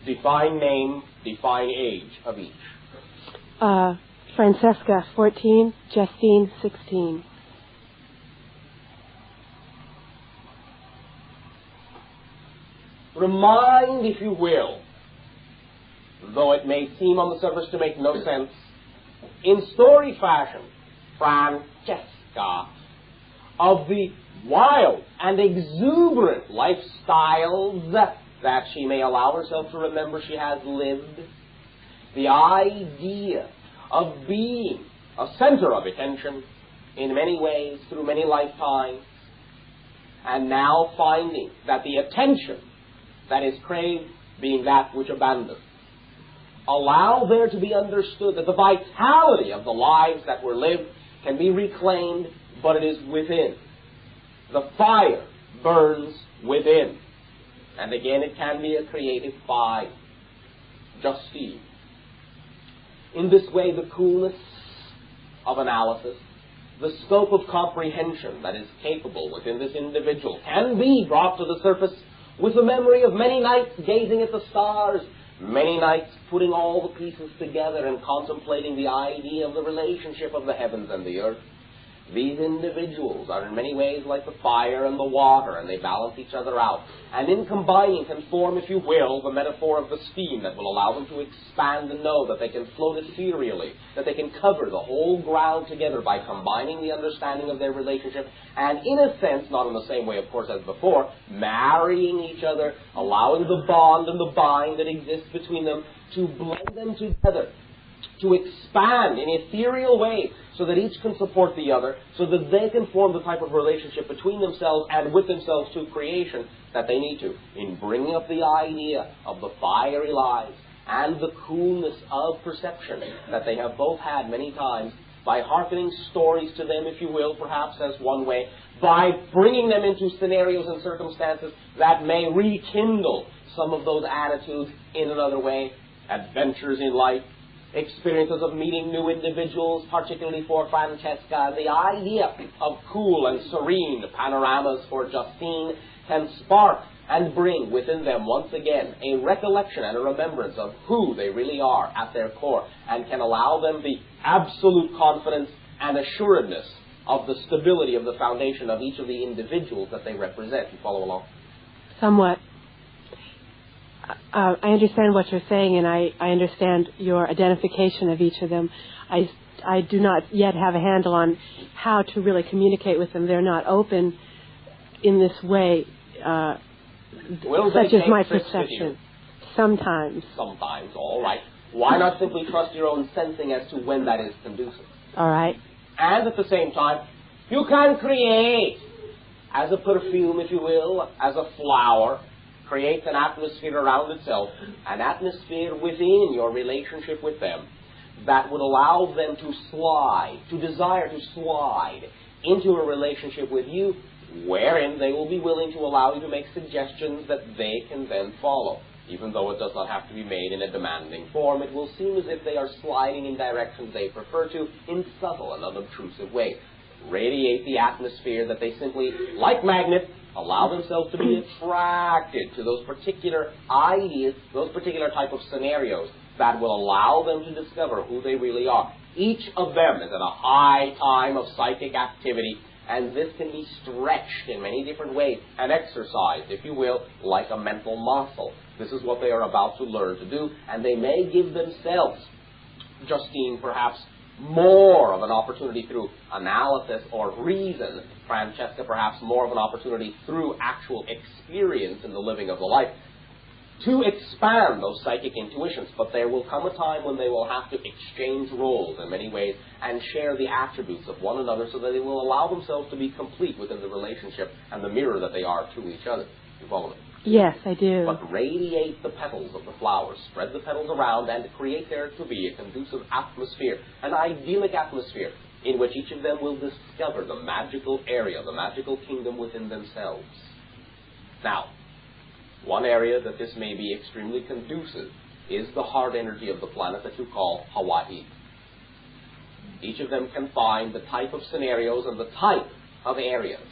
Speaker 1: Define name, define age of each.
Speaker 10: Francesca, 14, Justine, 16.
Speaker 1: Remind, if you will, though it may seem on the surface to make no sense, in story fashion, Francesca, of the wild and exuberant lifestyles that she may allow herself to remember she has lived, the idea of being a center of attention in many ways through many lifetimes, and now finding that the attention that is craved being that which abandons. Allow there to be understood that the vitality of the lives that were lived can be reclaimed, but it is within. The fire burns within. And again, it can be a creative fire. Justine. In this way, the coolness of analysis, the scope of comprehension that is capable within this individual can be brought to the surface with the memory of many nights gazing at the stars, many nights putting all the pieces together and contemplating the idea of the relationship of the heavens and the earth. These individuals are in many ways like the fire and the water, and they balance each other out. And in combining can form, if you will, the metaphor of the steam that will allow them to expand and know that they can float ethereally, that they can cover the whole ground together by combining the understanding of their relationship, and in a sense, not in the same way, of course, as before, marrying each other, allowing the bond and the bind that exists between them to blend them together, to expand in ethereal ways, so that each can support the other, so that they can form the type of relationship between themselves and with themselves to creation that they need to, in bringing up the idea of the fiery lives and the coolness of perception that they have both had many times, by hearkening stories to them, if you will, perhaps as one way, by bringing them into scenarios and circumstances that may rekindle some of those attitudes in another way, adventures in life, experiences of meeting new individuals, particularly for Francesca. The idea of cool and serene panoramas for Justine can spark and bring within them once again a recollection and a remembrance of who they really are at their core, and can allow them the absolute confidence and assuredness of the stability of the foundation of each of the individuals that they represent. You follow along?
Speaker 10: Somewhat. I understand what you're saying, and I understand your identification of each of them. I do not yet have a handle on how to really communicate with them. They're not open in this way, such as my perception. Sometimes.
Speaker 1: Sometimes, all right. Why not simply trust your own sensing as to when that is conducive?
Speaker 10: All right.
Speaker 1: And at the same time, you can create, as a perfume, if you will, as a flower, creates an atmosphere around itself, an atmosphere within your relationship with them that would allow them to slide, to desire to slide into a relationship with you wherein they will be willing to allow you to make suggestions that they can then follow. Even though it does not have to be made in a demanding form, it will seem as if they are sliding in directions they prefer to in subtle and unobtrusive ways. Radiate the atmosphere that they simply, like magnets, allow themselves to be attracted to those particular ideas, those particular type of scenarios that will allow them to discover who they really are. Each of them is at a high time of psychic activity, and this can be stretched in many different ways and exercised, if you will, like a mental muscle. This is what they are about to learn to do, and they may give themselves, Justine, perhaps more of an opportunity through analysis or reason, Francesca perhaps more of an opportunity through actual experience in the living of the life, to expand those psychic intuitions. But there will come a time when they will have to exchange roles in many ways and share the attributes of one another so that they will allow themselves to be complete within the relationship and the mirror that they are to each other. You follow me?
Speaker 10: Yes, I do.
Speaker 1: But radiate the petals of the flowers, spread the petals around, and create there to be a conducive atmosphere, an idyllic atmosphere, in which each of them will discover the magical area, the magical kingdom within themselves. Now, one area that this may be extremely conducive is the heart energy of the planet that you call Hawaii. Each of them can find the type of scenarios and the type of areas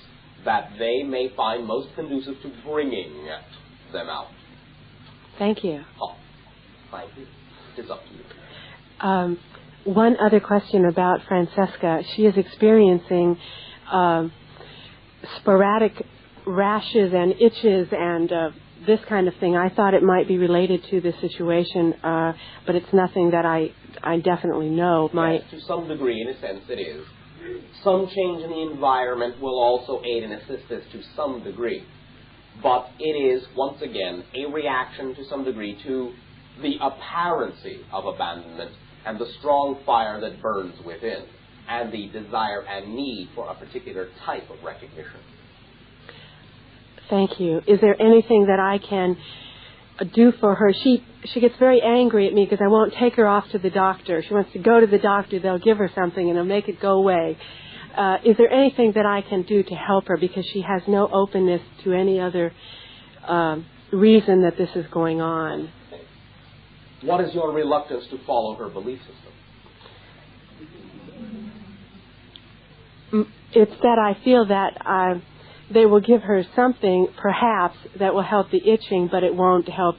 Speaker 1: that they may find most conducive to bringing them out.
Speaker 10: Thank you.
Speaker 1: Oh, thank you. It's up to you.
Speaker 10: One other question about Francesca. She is experiencing sporadic rashes and itches and this kind of thing. I thought it might be related to this situation, but it's nothing that I definitely know.
Speaker 1: Yes, to some degree, in a sense, it is. Some change in the environment will also aid and assist this to some degree. But it is, once again, a reaction to some degree to the apparency of abandonment and the strong fire that burns within, and the desire and need for a particular type of recognition.
Speaker 10: Thank you. Is there anything that I can do for her? She gets very angry at me because I won't take her off to the doctor. She wants to go to the doctor. They'll give her something and it'll make it go away. Is there anything that I can do to help her, because she has no openness to any other reason that this is going on?
Speaker 1: What is your reluctance to follow her belief system?
Speaker 10: It's that I feel that they will give her something, perhaps, that will help the itching, but it won't help.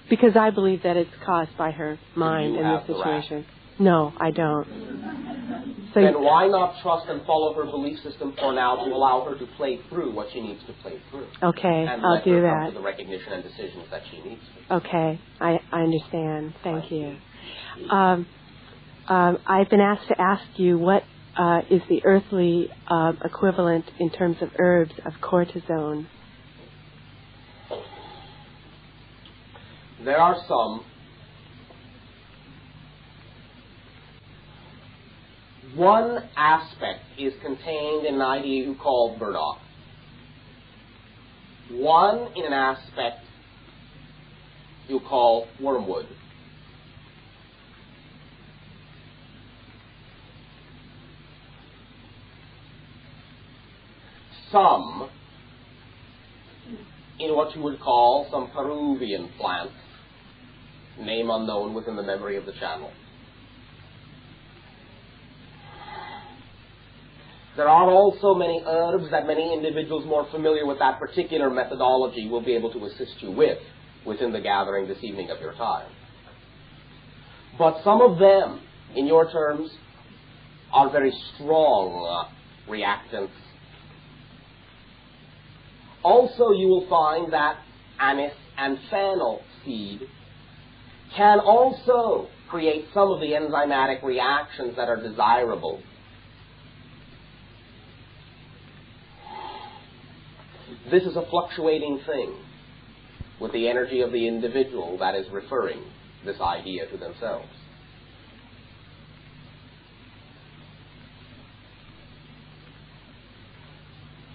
Speaker 10: Because I believe that it's caused by her mind in this situation. No, I don't. So
Speaker 1: then why not trust and follow her belief system for now to allow her to play through what she needs to play through?
Speaker 10: Okay,
Speaker 1: and
Speaker 10: I'll do that.
Speaker 1: Come to the recognition and decisions that she needs to.
Speaker 10: Okay, I understand. Thank you. I've been asked to ask you what is the earthly equivalent in terms of herbs of cortisone?
Speaker 1: There are some. One aspect is contained in an idea you call burdock. One in an aspect you call wormwood. Some in what you would call some Peruvian plants, name unknown within the memory of the channel. There are also many herbs that many individuals more familiar with that particular methodology will be able to assist you with within the gathering this evening of your time. But some of them in your terms, are very strong reactants. Also, you will find that anise and fennel seed can also create some of the enzymatic reactions that are desirable. This is a fluctuating thing with the energy of the individual that is referring this idea to themselves.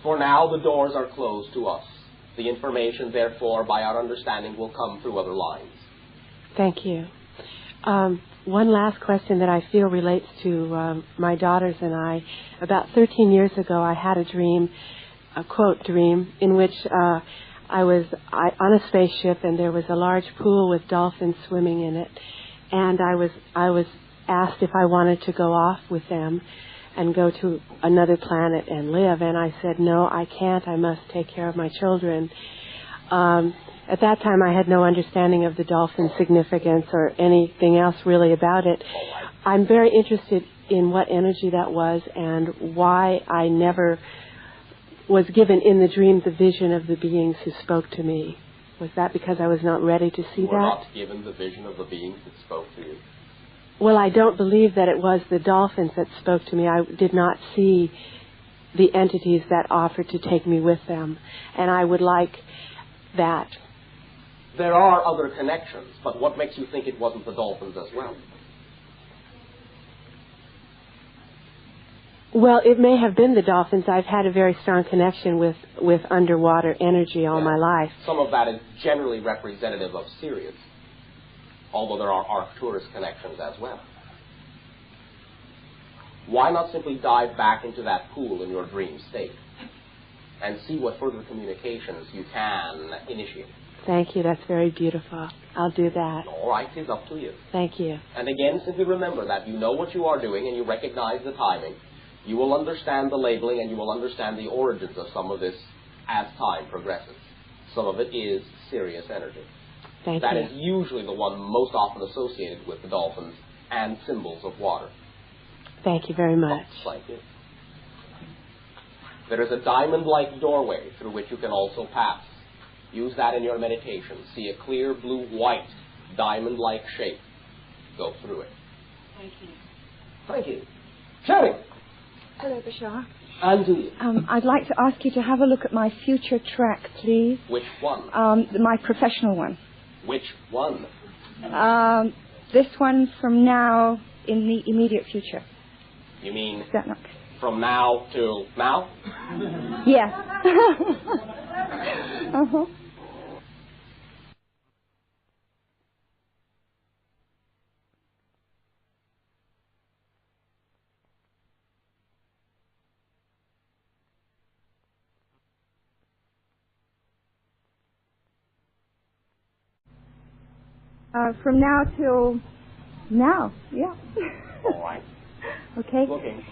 Speaker 1: For now, the doors are closed to us. The information, therefore, by our understanding, will come through other lines.
Speaker 10: Thank you. One last question that I feel relates to my daughters and I. About 13 years ago, I had a dream, a quote dream, in which I was on a spaceship and there was a large pool with dolphins swimming in it. And I was asked if I wanted to go off with them and go to another planet and live. And I said, no, I can't. I must take care of my children. At that time, I had no understanding of the dolphin significance or anything else really about it. I'm very interested in what energy that was and why I never was given in the dream the vision of the beings who spoke to me. Was that because I was not ready to see that? You were not
Speaker 1: given the vision of the beings that spoke to you?
Speaker 10: Well, I don't believe that it was the dolphins that spoke to me. I did not see the entities that offered to take me with them. And I would like that.
Speaker 1: There are other connections, but what makes you think it wasn't the dolphins as well?
Speaker 10: Well, it may have been the dolphins. I've had a very strong connection with underwater energy all my life.
Speaker 1: Some of that is generally representative of Sirius, although there are Arcturus connections as well. Why not simply dive back into that pool in your dream state and see what further communications you can initiate?
Speaker 10: Thank you. That's very beautiful. I'll do that.
Speaker 1: All right. It's up to you.
Speaker 10: Thank you.
Speaker 1: And again, simply remember that you know what you are doing and you recognize the timing. You will understand the labeling and you will understand the origins of some of this as time progresses. Some of it is serious energy.
Speaker 10: Thank you.
Speaker 1: That is usually the one most often associated with the dolphins and symbols of water.
Speaker 10: Thank you very much.
Speaker 1: Thank you. There is a diamond-like doorway through which you can also pass. Use that in your meditation. See a clear blue-white diamond-like shape. Go through it.
Speaker 7: Thank you.
Speaker 1: Thank you. Sherry.
Speaker 7: Hello, Bashar.
Speaker 1: And to you.
Speaker 7: I'd like to ask you to have a look at my future track, please.
Speaker 1: Which one?
Speaker 7: My professional one.
Speaker 1: Which one?
Speaker 7: This one from now in the immediate future.
Speaker 1: You mean
Speaker 7: Is that not...
Speaker 1: from now till now?
Speaker 7: Yes. Uh-huh. From now till now, yeah.
Speaker 1: All right.
Speaker 7: Okay.
Speaker 1: Looking.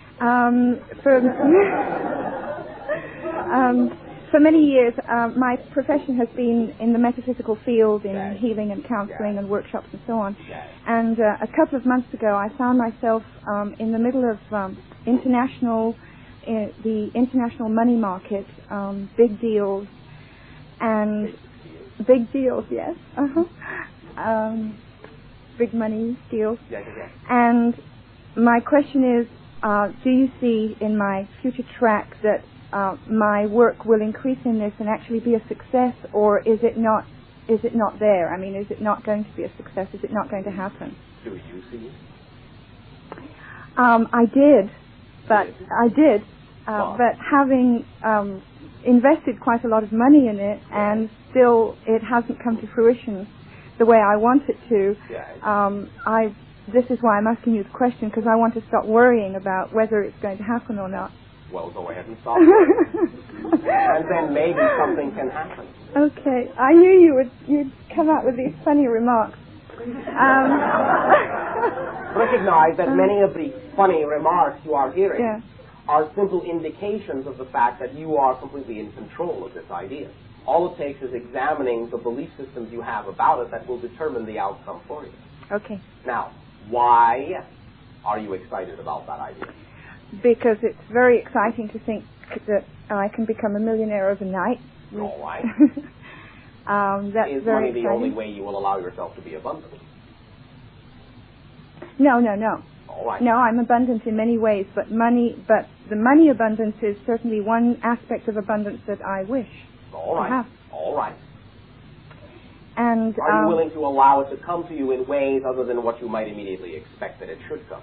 Speaker 7: For many years, my profession has been in the metaphysical field, in healing and counseling and workshops and so on. And a couple of months ago, I found myself in the middle of the international money market, big deals, and big deals, yes. Big money deals. And my question is, do you see in my future track that my work will increase in this and actually be a success, or is it not there? I mean, is it not going to be a success? Is it not going to happen?
Speaker 1: Do you see it?
Speaker 7: I did, but having invested quite a lot of money in it, and still it hasn't come to fruition the way I want it to. This is why I'm asking you the question, because I want to stop worrying about whether it's going to happen or not.
Speaker 1: Well, go ahead and stop worrying. And then maybe something can happen.
Speaker 7: Okay. I knew you'd come out with these funny remarks.
Speaker 1: Recognize that many of the funny remarks you are hearing are simple indications of the fact that you are completely in control of this idea. All it takes is examining the belief systems you have about it that will determine the outcome for you.
Speaker 7: Okay.
Speaker 1: Now, why are you excited about that idea?
Speaker 11: Because it's very exciting to think that I can become a millionaire overnight.
Speaker 1: All right.
Speaker 11: That's
Speaker 1: Is
Speaker 11: very
Speaker 1: money the
Speaker 11: exciting.
Speaker 1: only way you will allow yourself to be abundant?
Speaker 11: No.
Speaker 1: All right.
Speaker 11: No, I'm abundant in many ways, but the money abundance is certainly one aspect of abundance that I wish
Speaker 1: All right.
Speaker 11: to have.
Speaker 1: All right.
Speaker 11: And
Speaker 1: are you willing to allow it to come to you in ways other than what you might immediately expect that it should come?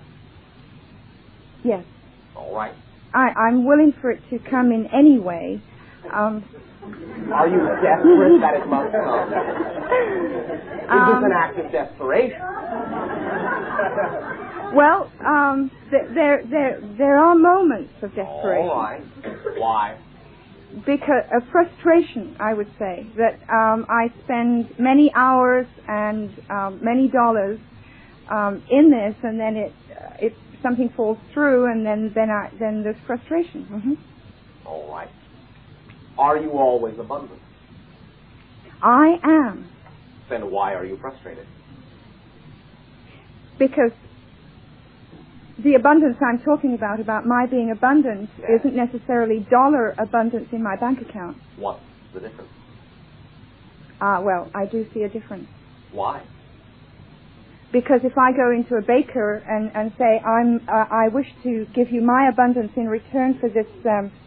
Speaker 11: Yes.
Speaker 1: All right.
Speaker 11: I'm willing for it to come in any way.
Speaker 1: Are you desperate that it must come? Is this an act of desperation?
Speaker 11: Well, there are moments of desperation.
Speaker 1: All right. Why?
Speaker 11: Because of frustration, I would say, that I spend many hours and many dollars in this, and then it something falls through, and then there's frustration. Mm-hmm.
Speaker 1: All right. Are you always abundant?
Speaker 11: I am.
Speaker 1: Then why are you frustrated?
Speaker 11: Because the abundance I'm talking about my being abundant, isn't necessarily dollar abundance in my bank account.
Speaker 1: What's the difference?
Speaker 11: Well, I do see a difference.
Speaker 1: Why?
Speaker 11: Because if I go into a baker and say, I wish to give you my abundance in return for this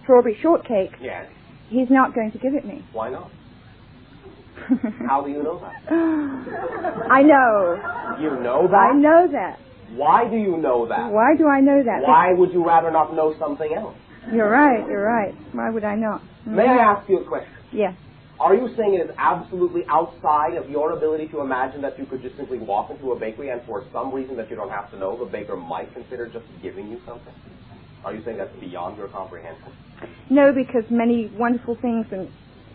Speaker 11: strawberry shortcake,
Speaker 1: yes,
Speaker 11: he's not going to give it me.
Speaker 1: Why not? How do you know that?
Speaker 11: I know.
Speaker 1: You know that?
Speaker 11: I know that.
Speaker 1: Why do you know that?
Speaker 11: Why do I know that?
Speaker 1: Why would you rather not know something else?
Speaker 11: You're right. Why would I not? Mm-hmm.
Speaker 1: May I ask you a question?
Speaker 11: Yes.
Speaker 1: Are you saying it is absolutely outside of your ability to imagine that you could just simply walk into a bakery and for some reason that you don't have to know, the baker might consider just giving you something? Are you saying that's beyond your comprehension?
Speaker 11: No, because many wonderful things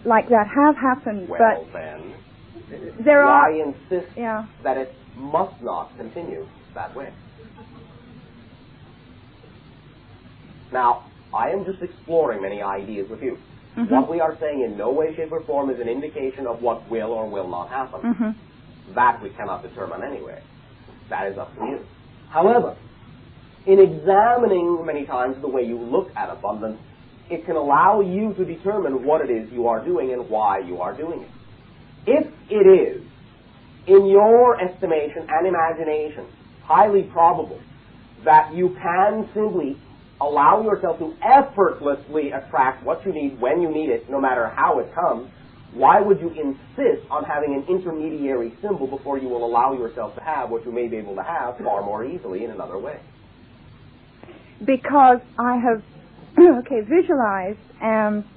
Speaker 11: like that have happened.
Speaker 1: Well,
Speaker 11: but
Speaker 1: then,
Speaker 11: why
Speaker 1: insist that it must not continue that way? Now, I am just exploring many ideas with you. Mm-hmm. What we are saying in no way, shape, or form is an indication of what will or will not happen.
Speaker 11: Mm-hmm.
Speaker 1: That we cannot determine anyway. That is up to you. However, in examining many times the way you look at abundance, it can allow you to determine what it is you are doing and why you are doing it. If it is, in your estimation and imagination, highly probable that you can simply allow yourself to effortlessly attract what you need when you need it, no matter how it comes, why would you insist on having an intermediary symbol before you will allow yourself to have what you may be able to have far more easily in another way?
Speaker 11: Because I have visualized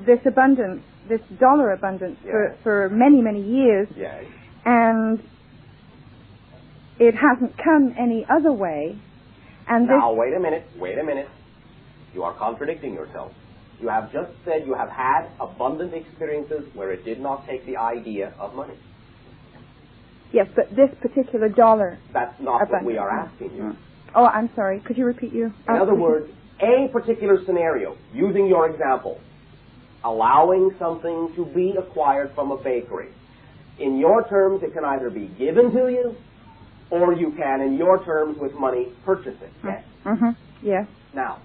Speaker 11: this abundance, this dollar abundance for many, many years, and it hasn't come any other way. And
Speaker 1: now, wait a minute. You are contradicting yourself. You have just said you have had abundant experiences where it did not take the idea of money.
Speaker 11: Yes, but this particular dollar...
Speaker 1: That's not what we are asking you.
Speaker 11: Oh, I'm sorry. Could you repeat you?
Speaker 1: In other words, a particular scenario, using your example, allowing something to be acquired from a bakery. In your terms, it can either be given to you, or you can, in your terms, with money, purchase it. Yes?
Speaker 11: Mm-hmm. Yes.
Speaker 1: Now,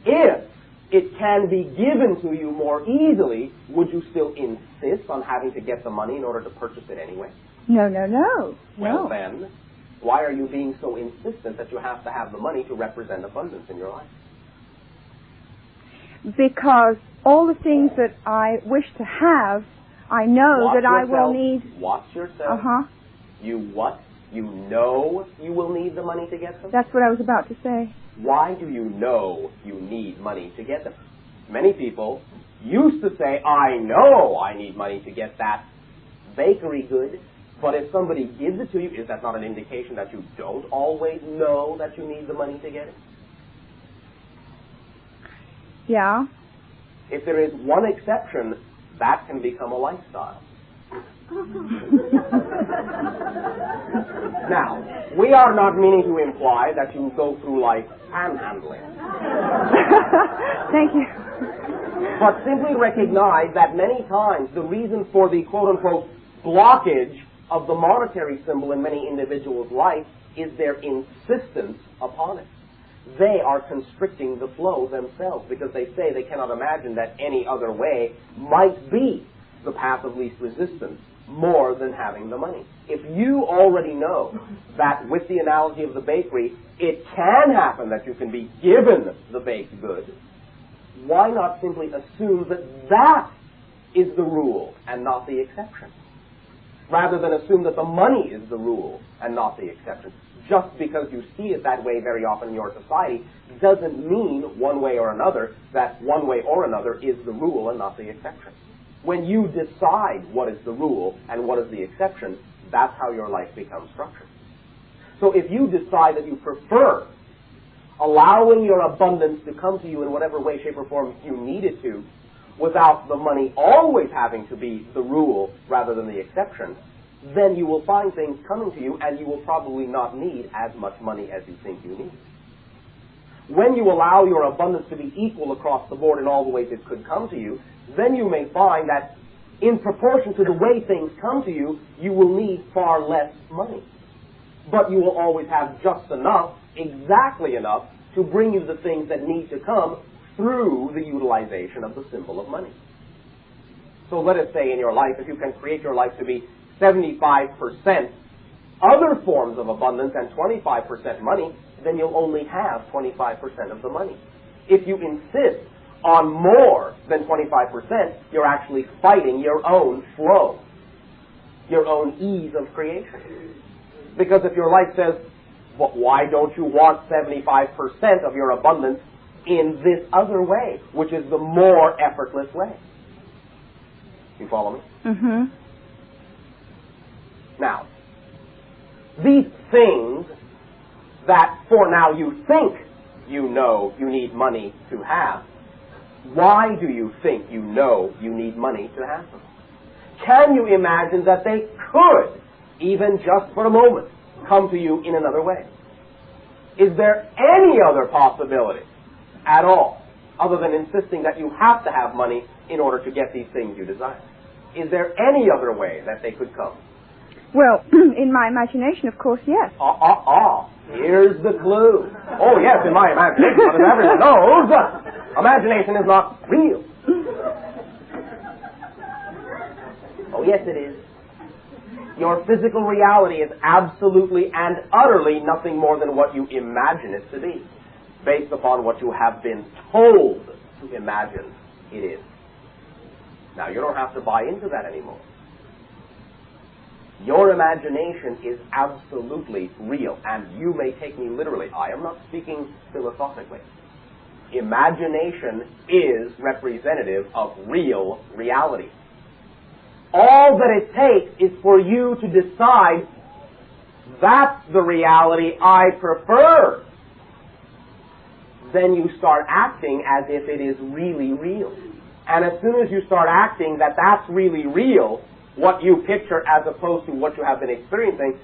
Speaker 1: if it can be given to you more easily, would you still insist on having to get the money in order to purchase it anyway?
Speaker 11: No.
Speaker 1: Well, then, why are you being so insistent that you have to have the money to represent abundance in your life?
Speaker 11: Because all the things that I wish to have, I know that I will need...
Speaker 1: Watch yourself.
Speaker 11: Uh-huh.
Speaker 1: You what? You know you will need the money to get them?
Speaker 11: That's what I was about to say.
Speaker 1: Why do you know you need money to get them? Many people used to say, I know I need money to get that bakery good, but if somebody gives it to you, is that not an indication that you don't always know that you need the money to get it?
Speaker 11: Yeah.
Speaker 1: If there is one exception, that can become a lifestyle. Now, we are not meaning to imply that you go through life panhandling.
Speaker 11: Thank you.
Speaker 1: But simply recognize that many times the reason for the quote-unquote blockage of the monetary symbol in many individuals' life is their insistence upon it. They are constricting the flow themselves because they say they cannot imagine that any other way might be the path of least resistance more than having the money. If you already know that with the analogy of the bakery, it can happen that you can be given the baked good, why not simply assume that that is the rule and not the exception? Rather than assume that the money is the rule and not the exception. Just because you see it that way very often in your society doesn't mean one way or another that one way or another is the rule and not the exception. When you decide what is the rule and what is the exception, that's how your life becomes structured. So if you decide that you prefer allowing your abundance to come to you in whatever way, shape, or form you need it to, without the money always having to be the rule rather than the exception, then you will find things coming to you and you will probably not need as much money as you think you need. When you allow your abundance to be equal across the board in all the ways it could come to you, then you may find that in proportion to the way things come to you, you will need far less money. But you will always have just enough, exactly enough, to bring you the things that need to come through the utilization of the symbol of money. So let us say in your life, if you can create your life to be 75% other forms of abundance and 25% money, then you'll only have 25% of the money. If you insist on more than 25%, you're actually fighting your own flow, your own ease of creation. Because if your life says, but why don't you want 75% of your abundance in this other way, which is the more effortless way? You follow me?
Speaker 11: Mm-hmm.
Speaker 1: Now, these things that for now you think you know you need money to have, why do you think you know you need money to have them? Can you imagine that they could, even just for a moment, come to you in another way? Is there any other possibility at all, other than insisting that you have to have money in order to get these things you desire? Is there any other way that they could come?
Speaker 11: Well, in my imagination, of course, yes.
Speaker 1: Here's the clue. Oh, yes, in my imagination, but as everyone knows, imagination is not real. Oh, yes, it is. Your physical reality is absolutely and utterly nothing more than what you imagine it to be, based upon what you have been told to imagine it is. Now, you don't have to buy into that anymore. Your imagination is absolutely real, and you may take me literally. I am not speaking philosophically. Imagination is representative of real reality. All that it takes is for you to decide that's the reality I prefer. Then you start acting as if it is really real. And as soon as you start acting that that's really real, what you picture as opposed to what you have been experiencing,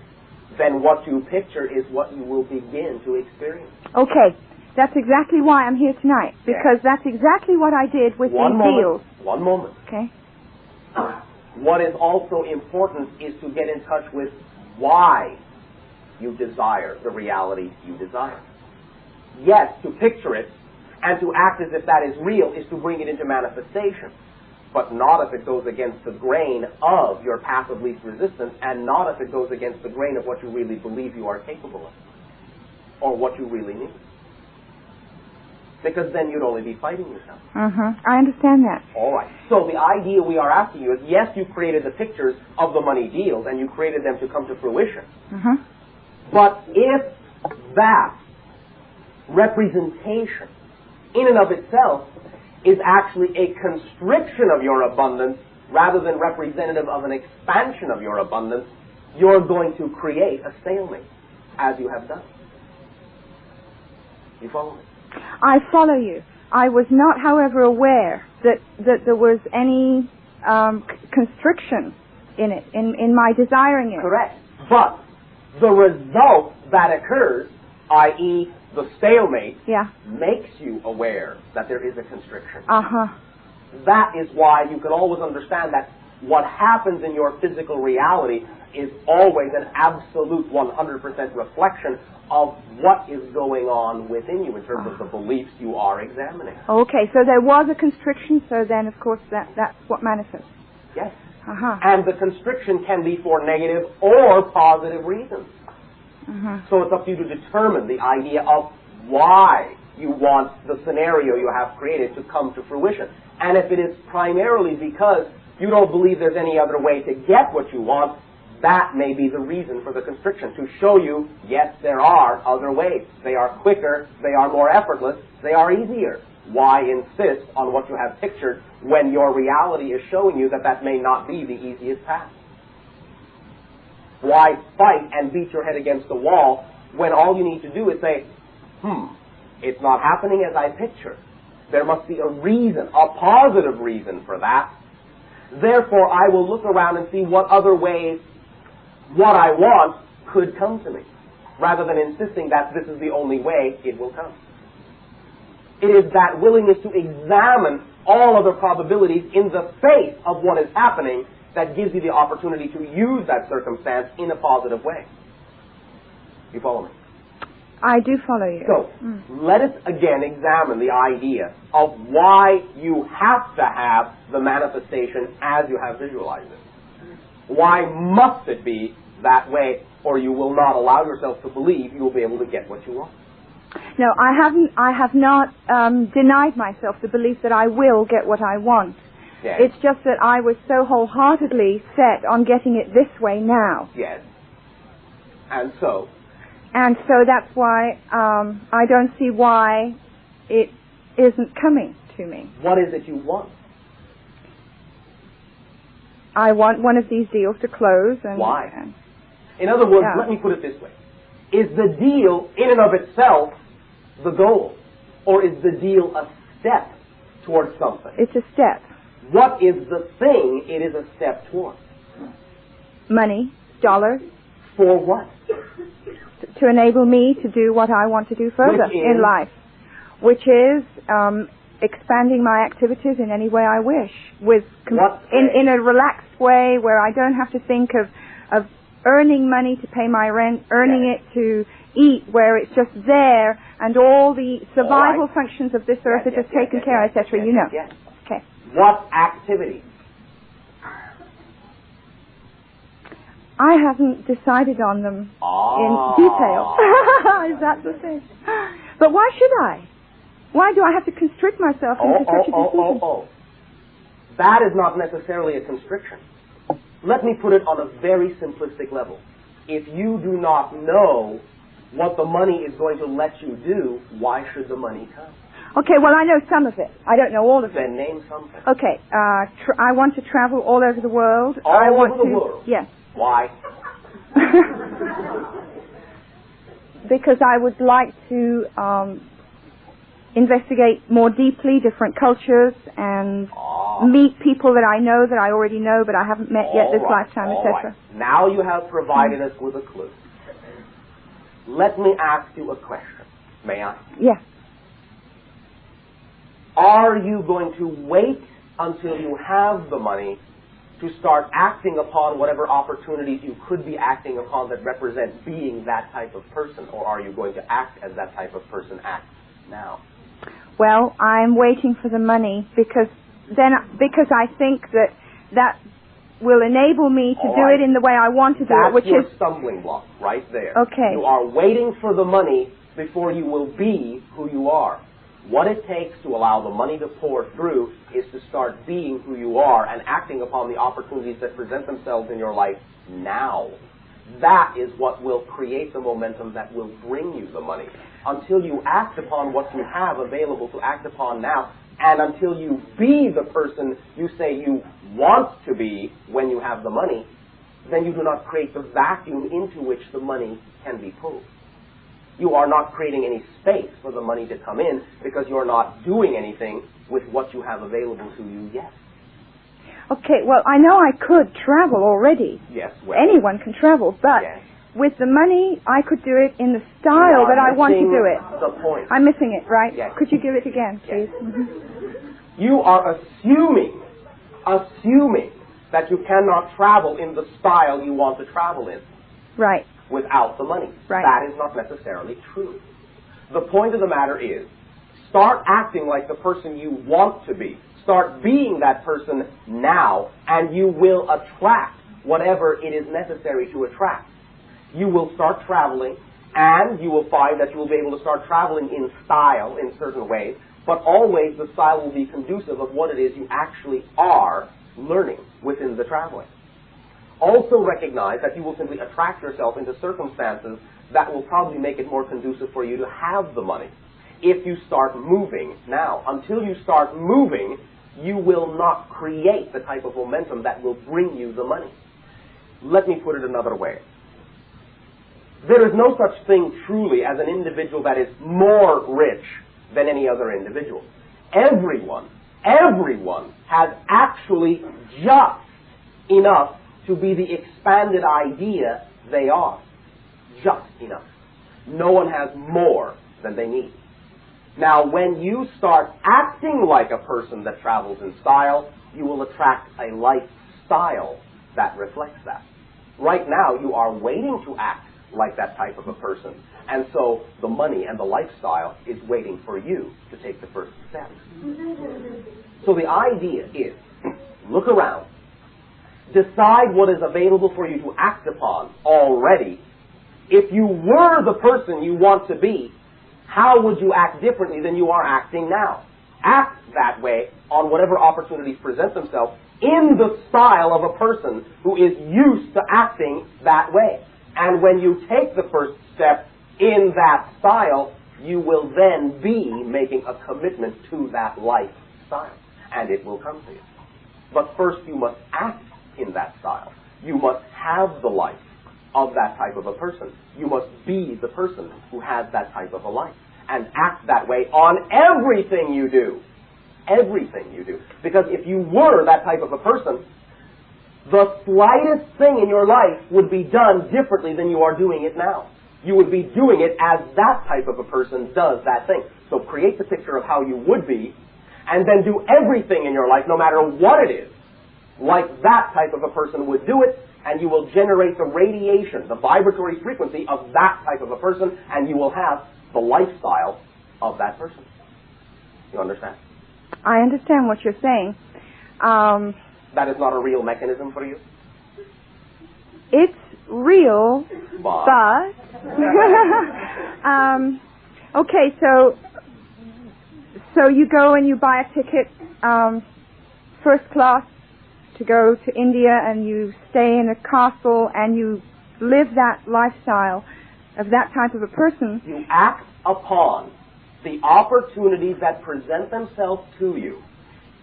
Speaker 1: then what you picture is what you will begin to experience.
Speaker 11: Okay, that's exactly why I'm here tonight, because that's exactly what I did with these deals.
Speaker 1: One moment.
Speaker 11: Okay.
Speaker 1: What is also important is to get in touch with why you desire the reality you desire. Yes, to picture it and to act as if that is real is to bring it into manifestation, but not if it goes against the grain of your path of least resistance, and not if it goes against the grain of what you really believe you are capable of, or what you really need. Because then you'd only be fighting yourself.
Speaker 11: I understand that.
Speaker 1: All right. So the idea we are asking you is, yes, you created the pictures of the money deals, and you created them to come to fruition. But if that representation, in and of itself, is actually a constriction of your abundance rather than representative of an expansion of your abundance, you're going to create a stalemate, as you have done. You follow me?
Speaker 11: I follow you. I was not, however, aware that there was any constriction in it, in my desiring it.
Speaker 1: Correct. But the result that occurs, i.e., the stalemate, makes you aware that there is a constriction. That is why you can always understand that what happens in your physical reality is always an absolute 100% reflection of what is going on within you in terms of the beliefs you are examining.
Speaker 11: Okay, so there was a constriction, so then, of course, that's what manifests.
Speaker 1: Yes.
Speaker 11: Uh-huh.
Speaker 1: And the constriction can be for negative or positive reasons.
Speaker 11: Uh-huh.
Speaker 1: So it's up to you to determine the idea of why you want the scenario you have created to come to fruition. And if it is primarily because you don't believe there's any other way to get what you want, that may be the reason for the constriction, to show you, yes, there are other ways. They are quicker, they are more effortless, they are easier. Why insist on what you have pictured when your reality is showing you that that may not be the easiest path? Why fight and beat your head against the wall when all you need to do is say, it's not happening as I picture. There must be a reason, a positive reason for that. Therefore, I will look around and see what other ways what I want could come to me, rather than insisting that this is the only way it will come. It is that willingness to examine all other probabilities in the face of what is happening that gives you the opportunity to use that circumstance in a positive way. You follow me?
Speaker 11: I do follow you.
Speaker 1: So, let us again examine the idea of why you have to have the manifestation as you have visualized it. Why must it be that way, or you will not allow yourself to believe you will be able to get what you want?
Speaker 11: No, I have not denied myself the belief that I will get what I want.
Speaker 1: Yes.
Speaker 11: It's just that I was so wholeheartedly set on getting it this way now.
Speaker 1: Yes. And so
Speaker 11: that's why I don't see why it isn't coming to me.
Speaker 1: What is it you want?
Speaker 11: I want one of these deals to close. And
Speaker 1: why? In other words, let me put it this way. Is the deal in and of itself the goal? Or is the deal a step towards something?
Speaker 11: It's a step.
Speaker 1: What is the thing it is a step towards?
Speaker 11: Money, dollars.
Speaker 1: For what?
Speaker 11: To enable me to do what I want to do further in life. Which is expanding my activities in any way I wish, in a relaxed way where I don't have to think of earning money to pay my rent, earning it to eat, where it's just there, and all the survival functions of this earth are just taken care of, etc. You know.
Speaker 1: Yes.
Speaker 11: Okay.
Speaker 1: What activity?
Speaker 11: I haven't decided on them in detail. Is that the thing? But why should I? Why do I have to constrict myself into such a decision?
Speaker 1: That is not necessarily a constriction. Let me put it on a very simplistic level. If you do not know what the money is going to let you do, why should the money come?
Speaker 11: Okay, well, I know some of it. I don't know all of it.
Speaker 1: Then name something.
Speaker 11: Okay, I want to travel all over the world.
Speaker 1: All over the world?
Speaker 11: Yes.
Speaker 1: Why?
Speaker 11: Because I would like to investigate more deeply different cultures and meet people that I know that I already know but I haven't met yet this lifetime, etc.
Speaker 1: Now you have provided us with a clue. Let me ask you a question. May I?
Speaker 11: Yes.
Speaker 1: Are you going to wait until you have the money to start acting upon whatever opportunities you could be acting upon that represent being that type of person, or are you going to act as that type of person acts now?
Speaker 11: Well, I'm waiting for the money because I think that will enable me to do it in the way I want to do it, which is
Speaker 1: your stumbling block right there.
Speaker 11: Okay.
Speaker 1: You are waiting for the money before you will be who you are. What it takes to allow the money to pour through is to start being who you are and acting upon the opportunities that present themselves in your life now. That is what will create the momentum that will bring you the money. Until you act upon what you have available to act upon now, and until you be the person you say you want to be when you have the money, then you do not create the vacuum into which the money can be pulled. You are not creating any space for the money to come in because you're not doing anything with what you have available to you yet.
Speaker 11: Okay, well, I know I could travel already.
Speaker 1: Yes, well.
Speaker 11: Anyone can travel, but with the money, I could do it in the style that I want to do it.
Speaker 1: The point.
Speaker 11: I'm missing it, right?
Speaker 1: Yes.
Speaker 11: Could you give it again, please?
Speaker 1: Yes. You are assuming that you cannot travel in the style you want to travel in.
Speaker 11: Right.
Speaker 1: Without the money.
Speaker 11: Right.
Speaker 1: That is not necessarily true. The point of the matter is, start acting like the person you want to be. Start being that person now, and you will attract whatever it is necessary to attract. You will start traveling, and you will find that you will be able to start traveling in style in certain ways, but always the style will be conducive of what it is you actually are learning within the traveling. Also recognize that you will simply attract yourself into circumstances that will probably make it more conducive for you to have the money. If you start moving now, until you start moving, you will not create the type of momentum that will bring you the money. Let me put it another way. There is no such thing truly as an individual that is more rich than any other individual. Everyone has actually just enough to be the expanded idea they are. Just enough. No one has more than they need. Now, when you start acting like a person that travels in style, you will attract a lifestyle that reflects that. Right now, you are waiting to act like that type of a person. And so the money and the lifestyle is waiting for you to take the first step. So the idea is, look around. Decide what is available for you to act upon already. If you were the person you want to be, how would you act differently than you are acting now? Act that way on whatever opportunities present themselves in the style of a person who is used to acting that way. And when you take the first step in that style, you will then be making a commitment to that lifestyle. And it will come to you. But first you must act in that style. You must have the life of that type of a person. You must be the person who has that type of a life. And act that way on everything you do. Everything you do. Because if you were that type of a person, the slightest thing in your life would be done differently than you are doing it now. You would be doing it as that type of a person does that thing. So create the picture of how you would be, and then do everything in your life, no matter what it is, like that type of a person would do it, and you will generate the radiation, the vibratory frequency of that type of a person, and you will have the lifestyle of that person. You understand?
Speaker 11: I understand what you're saying.
Speaker 1: That is not a real mechanism for you?
Speaker 11: It's real, but okay, so you go and you buy a ticket first class to go to India, and you stay in a castle and you live that lifestyle of that type of a person.
Speaker 1: You act upon the opportunities that present themselves to you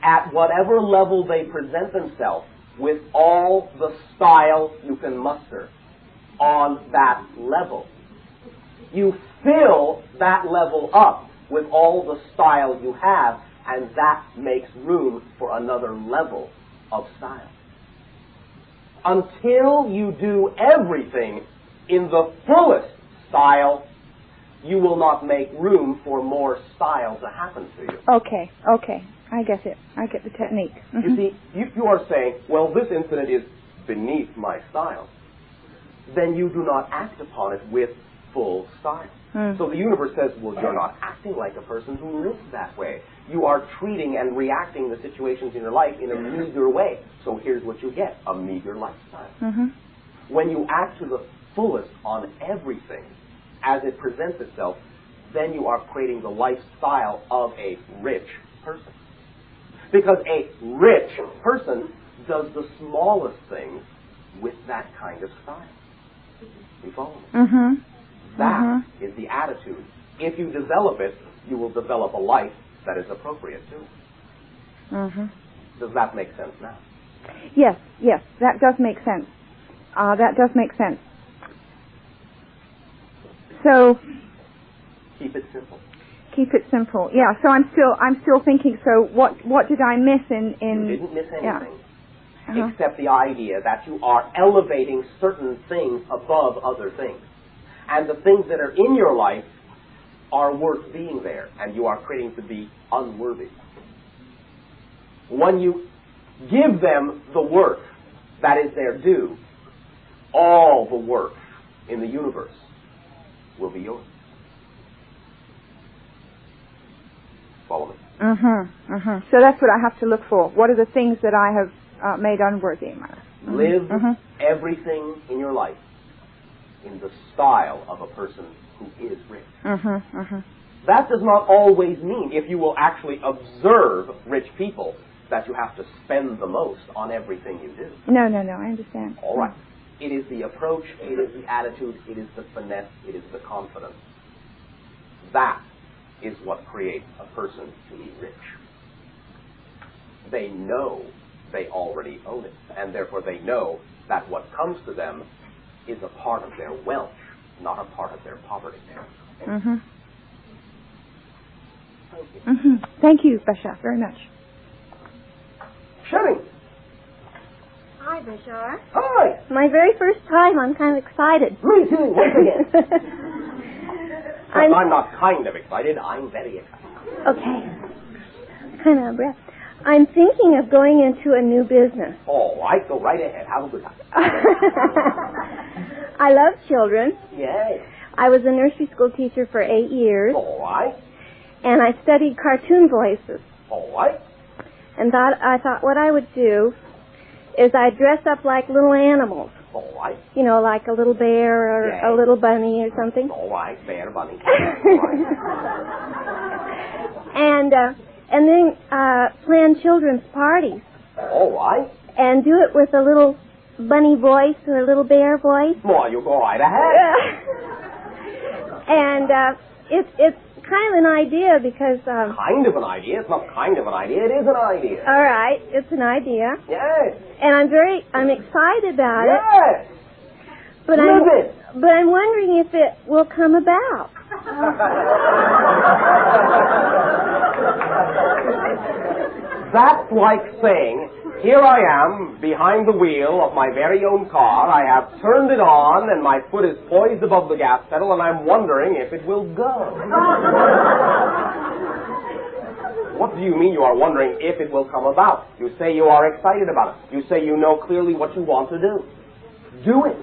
Speaker 1: at whatever level they present themselves, with all the style you can muster on that level. You fill that level up with all the style you have, and that makes room for another level of style. Until you do everything in the fullest style, you will not make room for more style to happen to you.
Speaker 11: Okay. I get it. I get the technique. Mm-hmm.
Speaker 1: You see, if you are saying, well, this incident is beneath my style, then you do not act upon it with full style. So the universe says, well, you're not acting like a person who lives that way. You are treating and reacting the situations in your life in a meager way. So here's what you get, a meager lifestyle. When you act to the fullest on everything as it presents itself, then you are creating the lifestyle of a rich person. Because a rich person does the smallest things with that kind of style. You follow me? That is the attitude. If you develop it, you will develop a life that is appropriate too. Does that make sense now?
Speaker 11: Yes, that does make sense. That does make sense. So
Speaker 1: keep it simple.
Speaker 11: Keep it simple. Yeah. So I'm still thinking. So what did I miss in?
Speaker 1: You didn't miss anything, except the idea that you are elevating certain things above other things, and the things that are in your life are worth being there, and you are creating to be unworthy. When you give them the worth that is their due, all the work in the universe will be yours. Follow me.
Speaker 11: So that's what I have to look for. What are the things that I have made unworthy in my life?
Speaker 1: Live everything in your life in the style of a person who is rich. That does not always mean, if you will actually observe rich people, that you have to spend the most on everything you do.
Speaker 11: No, I understand.
Speaker 1: All right. It is the approach, it is the attitude, it is the finesse, it is the confidence. That is what creates a person to be rich. They know they already own it, and therefore they know that what comes to them is a part of their wealth, not a part of their poverty.
Speaker 11: Thank you, Bashar, very much.
Speaker 1: Sherry.
Speaker 12: Hi, Bashar.
Speaker 1: Hi.
Speaker 12: My very first time, I'm kind of excited.
Speaker 1: Me too, once again. I'm not kind of excited, I'm very excited.
Speaker 12: Okay. Kind of breath. I'm thinking of going into a new business.
Speaker 1: All right, go right ahead. Have a good time.
Speaker 12: I love children.
Speaker 1: Yes.
Speaker 12: I was a nursery school teacher for 8 years.
Speaker 1: All right.
Speaker 12: And I studied cartoon voices.
Speaker 1: All right.
Speaker 12: And I thought what I would do is I'd dress up like little animals.
Speaker 1: All right.
Speaker 12: You know, like a little bear or a little bunny or something.
Speaker 1: All right, bear, bunny.
Speaker 12: And then plan children's parties.
Speaker 1: All right.
Speaker 12: And do it with a little bunny voice or a little bear voice.
Speaker 1: Well, you go right ahead.
Speaker 12: And it's kind of an idea because...
Speaker 1: kind of an idea? It's not kind of an idea. It is an idea.
Speaker 12: All right. It's an idea.
Speaker 1: Yes.
Speaker 12: And I'm excited about it.
Speaker 1: Yes.
Speaker 12: But I'm wondering if it will come about.
Speaker 1: That's like saying, here I am, behind the wheel of my very own car. I have turned it on, and my foot is poised above the gas pedal, and I'm wondering if it will go. What do you mean you are wondering if it will come about? You say you are excited about it. You say you know clearly what you want to do. Do it.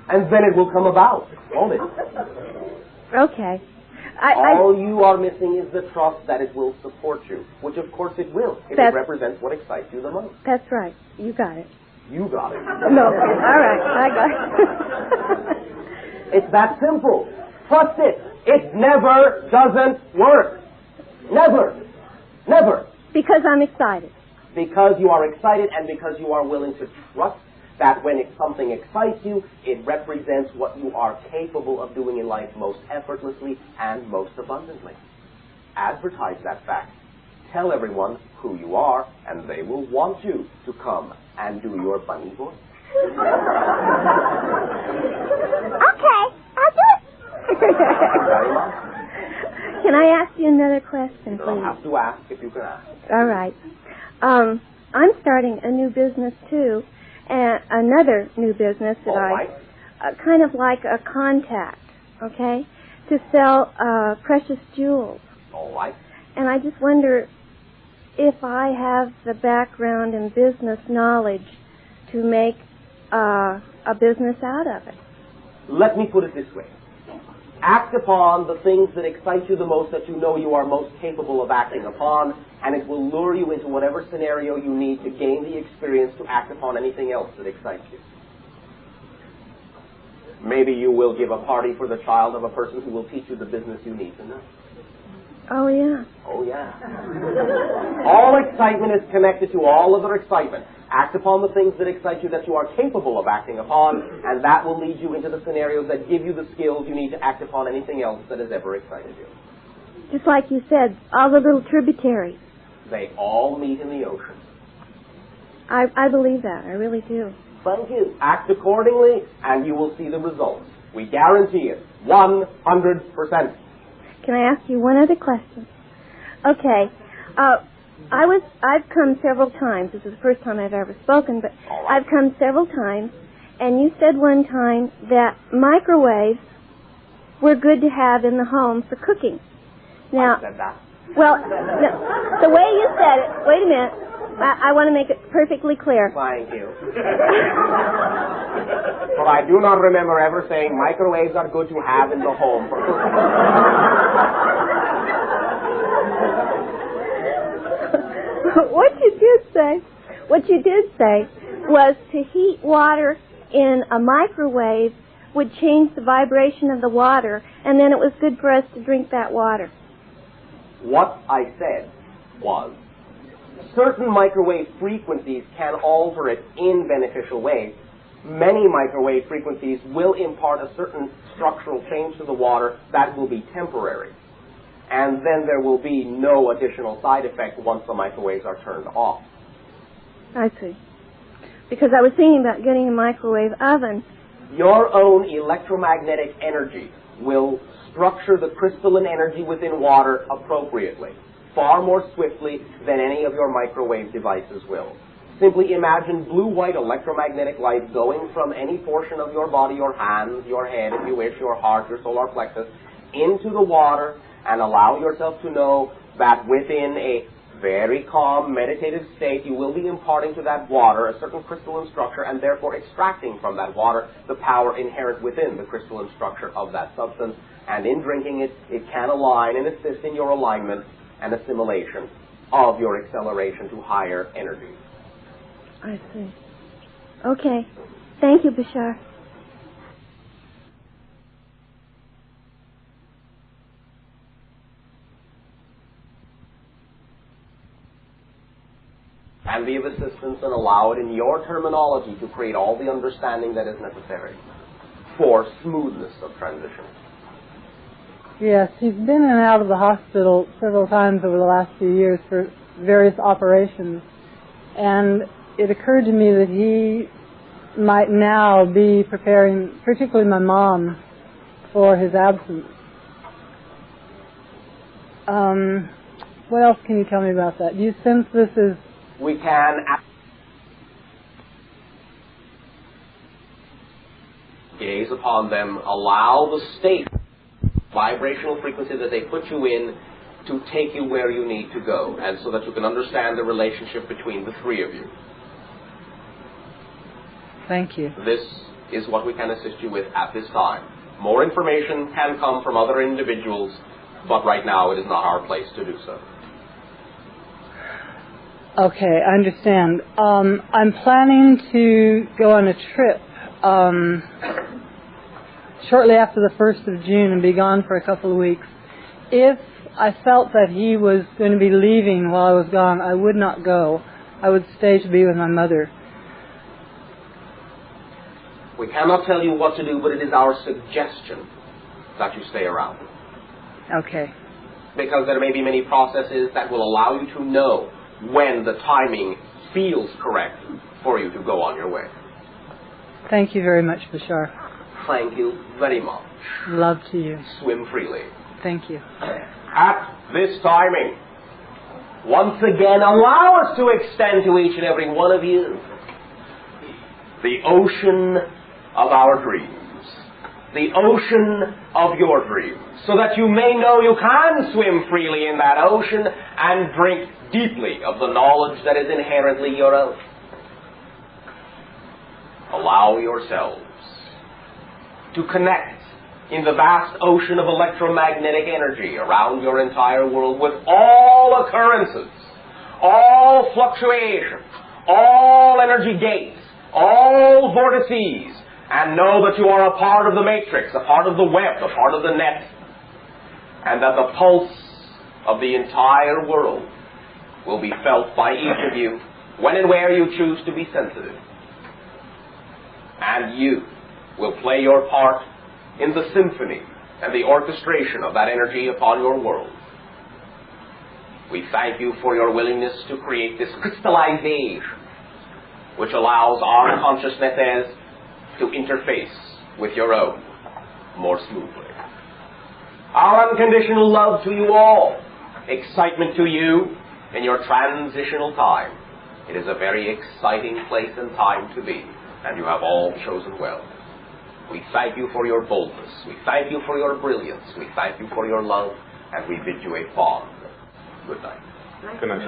Speaker 1: And then it will come about, won't it?
Speaker 12: Okay.
Speaker 1: All you are missing is the trust that it will support you, which of course it will, if it represents what excites you the most.
Speaker 12: That's right. You got it.
Speaker 1: You got it.
Speaker 12: No. All right. I got it.
Speaker 1: It's that simple. Trust it. It never doesn't work. Never. Never.
Speaker 12: Because I'm excited.
Speaker 1: Because you are excited and because you are willing to trust that when something excites you, it represents what you are capable of doing in life most effortlessly and most abundantly. Advertise that fact. Tell everyone who you are, and they will want you to come and do your bunny voice.
Speaker 12: Okay, I'll do it. Can I ask you another question, please?
Speaker 1: You don't have to ask if you can ask.
Speaker 12: All right. I'm starting a new business, too. And another new business that kind of like a contact, okay, to sell precious jewels.
Speaker 1: All right.
Speaker 12: And I just wonder if I have the background and business knowledge to make a business out of it.
Speaker 1: Let me put it this way. Act upon the things that excite you the most, that you know you are most capable of acting upon, and it will lure you into whatever scenario you need to gain the experience to act upon anything else that excites you. Maybe you will give a party for the child of a person who will teach you the business you need to know.
Speaker 12: Oh, yeah.
Speaker 1: Oh, yeah. All excitement is connected to all other excitement. Act upon the things that excite you that you are capable of acting upon, and that will lead you into the scenarios that give you the skills you need to act upon anything else that has ever excited you.
Speaker 12: Just like you said, all the little tributaries.
Speaker 1: They all meet in the ocean.
Speaker 12: I believe that. I really do.
Speaker 1: Thank you. Act accordingly, and you will see the results. We guarantee it. 100%.
Speaker 12: Can I ask you one other question? Okay. I've come several times. This is the first time I've ever spoken, but I've come several times, and you said one time that microwaves were good to have in the home for cooking. Now,
Speaker 1: I said that.
Speaker 12: well, no, the way you said it, wait a minute. I want to make it perfectly clear.
Speaker 1: Thank you. But I do not remember ever saying microwaves are good to have in the home.
Speaker 12: What you did say was to heat water in a microwave would change the vibration of the water, and then it was good for us to drink that water.
Speaker 1: What I said was, certain microwave frequencies can alter it in beneficial ways. Many microwave frequencies will impart a certain structural change to the water that will be temporary. And then there will be no additional side effect once the microwaves are turned off.
Speaker 12: I see. Because I was thinking about getting a microwave oven.
Speaker 1: Your own electromagnetic energy will structure the crystalline energy within water appropriately, far more swiftly than any of your microwave devices will. Simply imagine blue-white electromagnetic light going from any portion of your body, your hands, your head, if you wish, your heart, your solar plexus, into the water, and allow yourself to know that within a very calm, meditative state, you will be imparting to that water a certain crystalline structure and therefore extracting from that water the power inherent within the crystalline structure of that substance. And in drinking it, it can align and assist in your alignment and assimilation of your acceleration to higher energy.
Speaker 12: I see. Okay. Thank you, Bashar.
Speaker 1: And be of assistance and allow it in your terminology to create all the understanding that is necessary for smoothness of transition.
Speaker 13: Yes, he's been in and out of the hospital several times over the last few years for various operations. And it occurred to me that he might now be preparing, particularly my mom, for his absence. What else can you tell me about that? Do you sense this is...
Speaker 1: We can gaze upon them, allow the state, vibrational frequency that they put you in to take you where you need to go, and so that you can understand the relationship between the three of you.
Speaker 13: Thank you.
Speaker 1: This is what we can assist you with at this time. More information can come from other individuals, but right now it is not our place to do so.
Speaker 13: Okay, I understand. I'm planning to go on a trip shortly after the 1st of June and be gone for a couple of weeks. If I felt that he was going to be leaving while I was gone, I would not go. I would stay to be with my mother.
Speaker 1: We cannot tell you what to do, but it is our suggestion that you stay around.
Speaker 13: Okay.
Speaker 1: Because there may be many processes that will allow you to know when the timing feels correct for you to go on your way.
Speaker 13: Thank you very much, Bashar.
Speaker 1: Thank you very much.
Speaker 13: Love to you.
Speaker 1: Swim freely.
Speaker 13: Thank you.
Speaker 1: At this timing, once again, allow us to extend to each and every one of you the ocean of our dreams. The ocean of your dreams, so that you may know you can swim freely in that ocean and drink deeply of the knowledge that is inherently your own. Allow yourselves to connect in the vast ocean of electromagnetic energy around your entire world with all occurrences, all fluctuations, all energy gates, all vortices, and know that you are a part of the matrix, a part of the web, a part of the net, and that the pulse of the entire world will be felt by each of you when and where you choose to be sensitive. And you will play your part in the symphony and the orchestration of that energy upon your world. We thank you for your willingness to create this crystallization which allows our consciousnesses to interface with your own more smoothly. Our unconditional love to you all, excitement to you in your transitional time. It is a very exciting place and time to be, and you have all chosen well. We thank you for your boldness. We thank you for your brilliance. We thank you for your love, and we bid you a fond good night.
Speaker 14: Good night.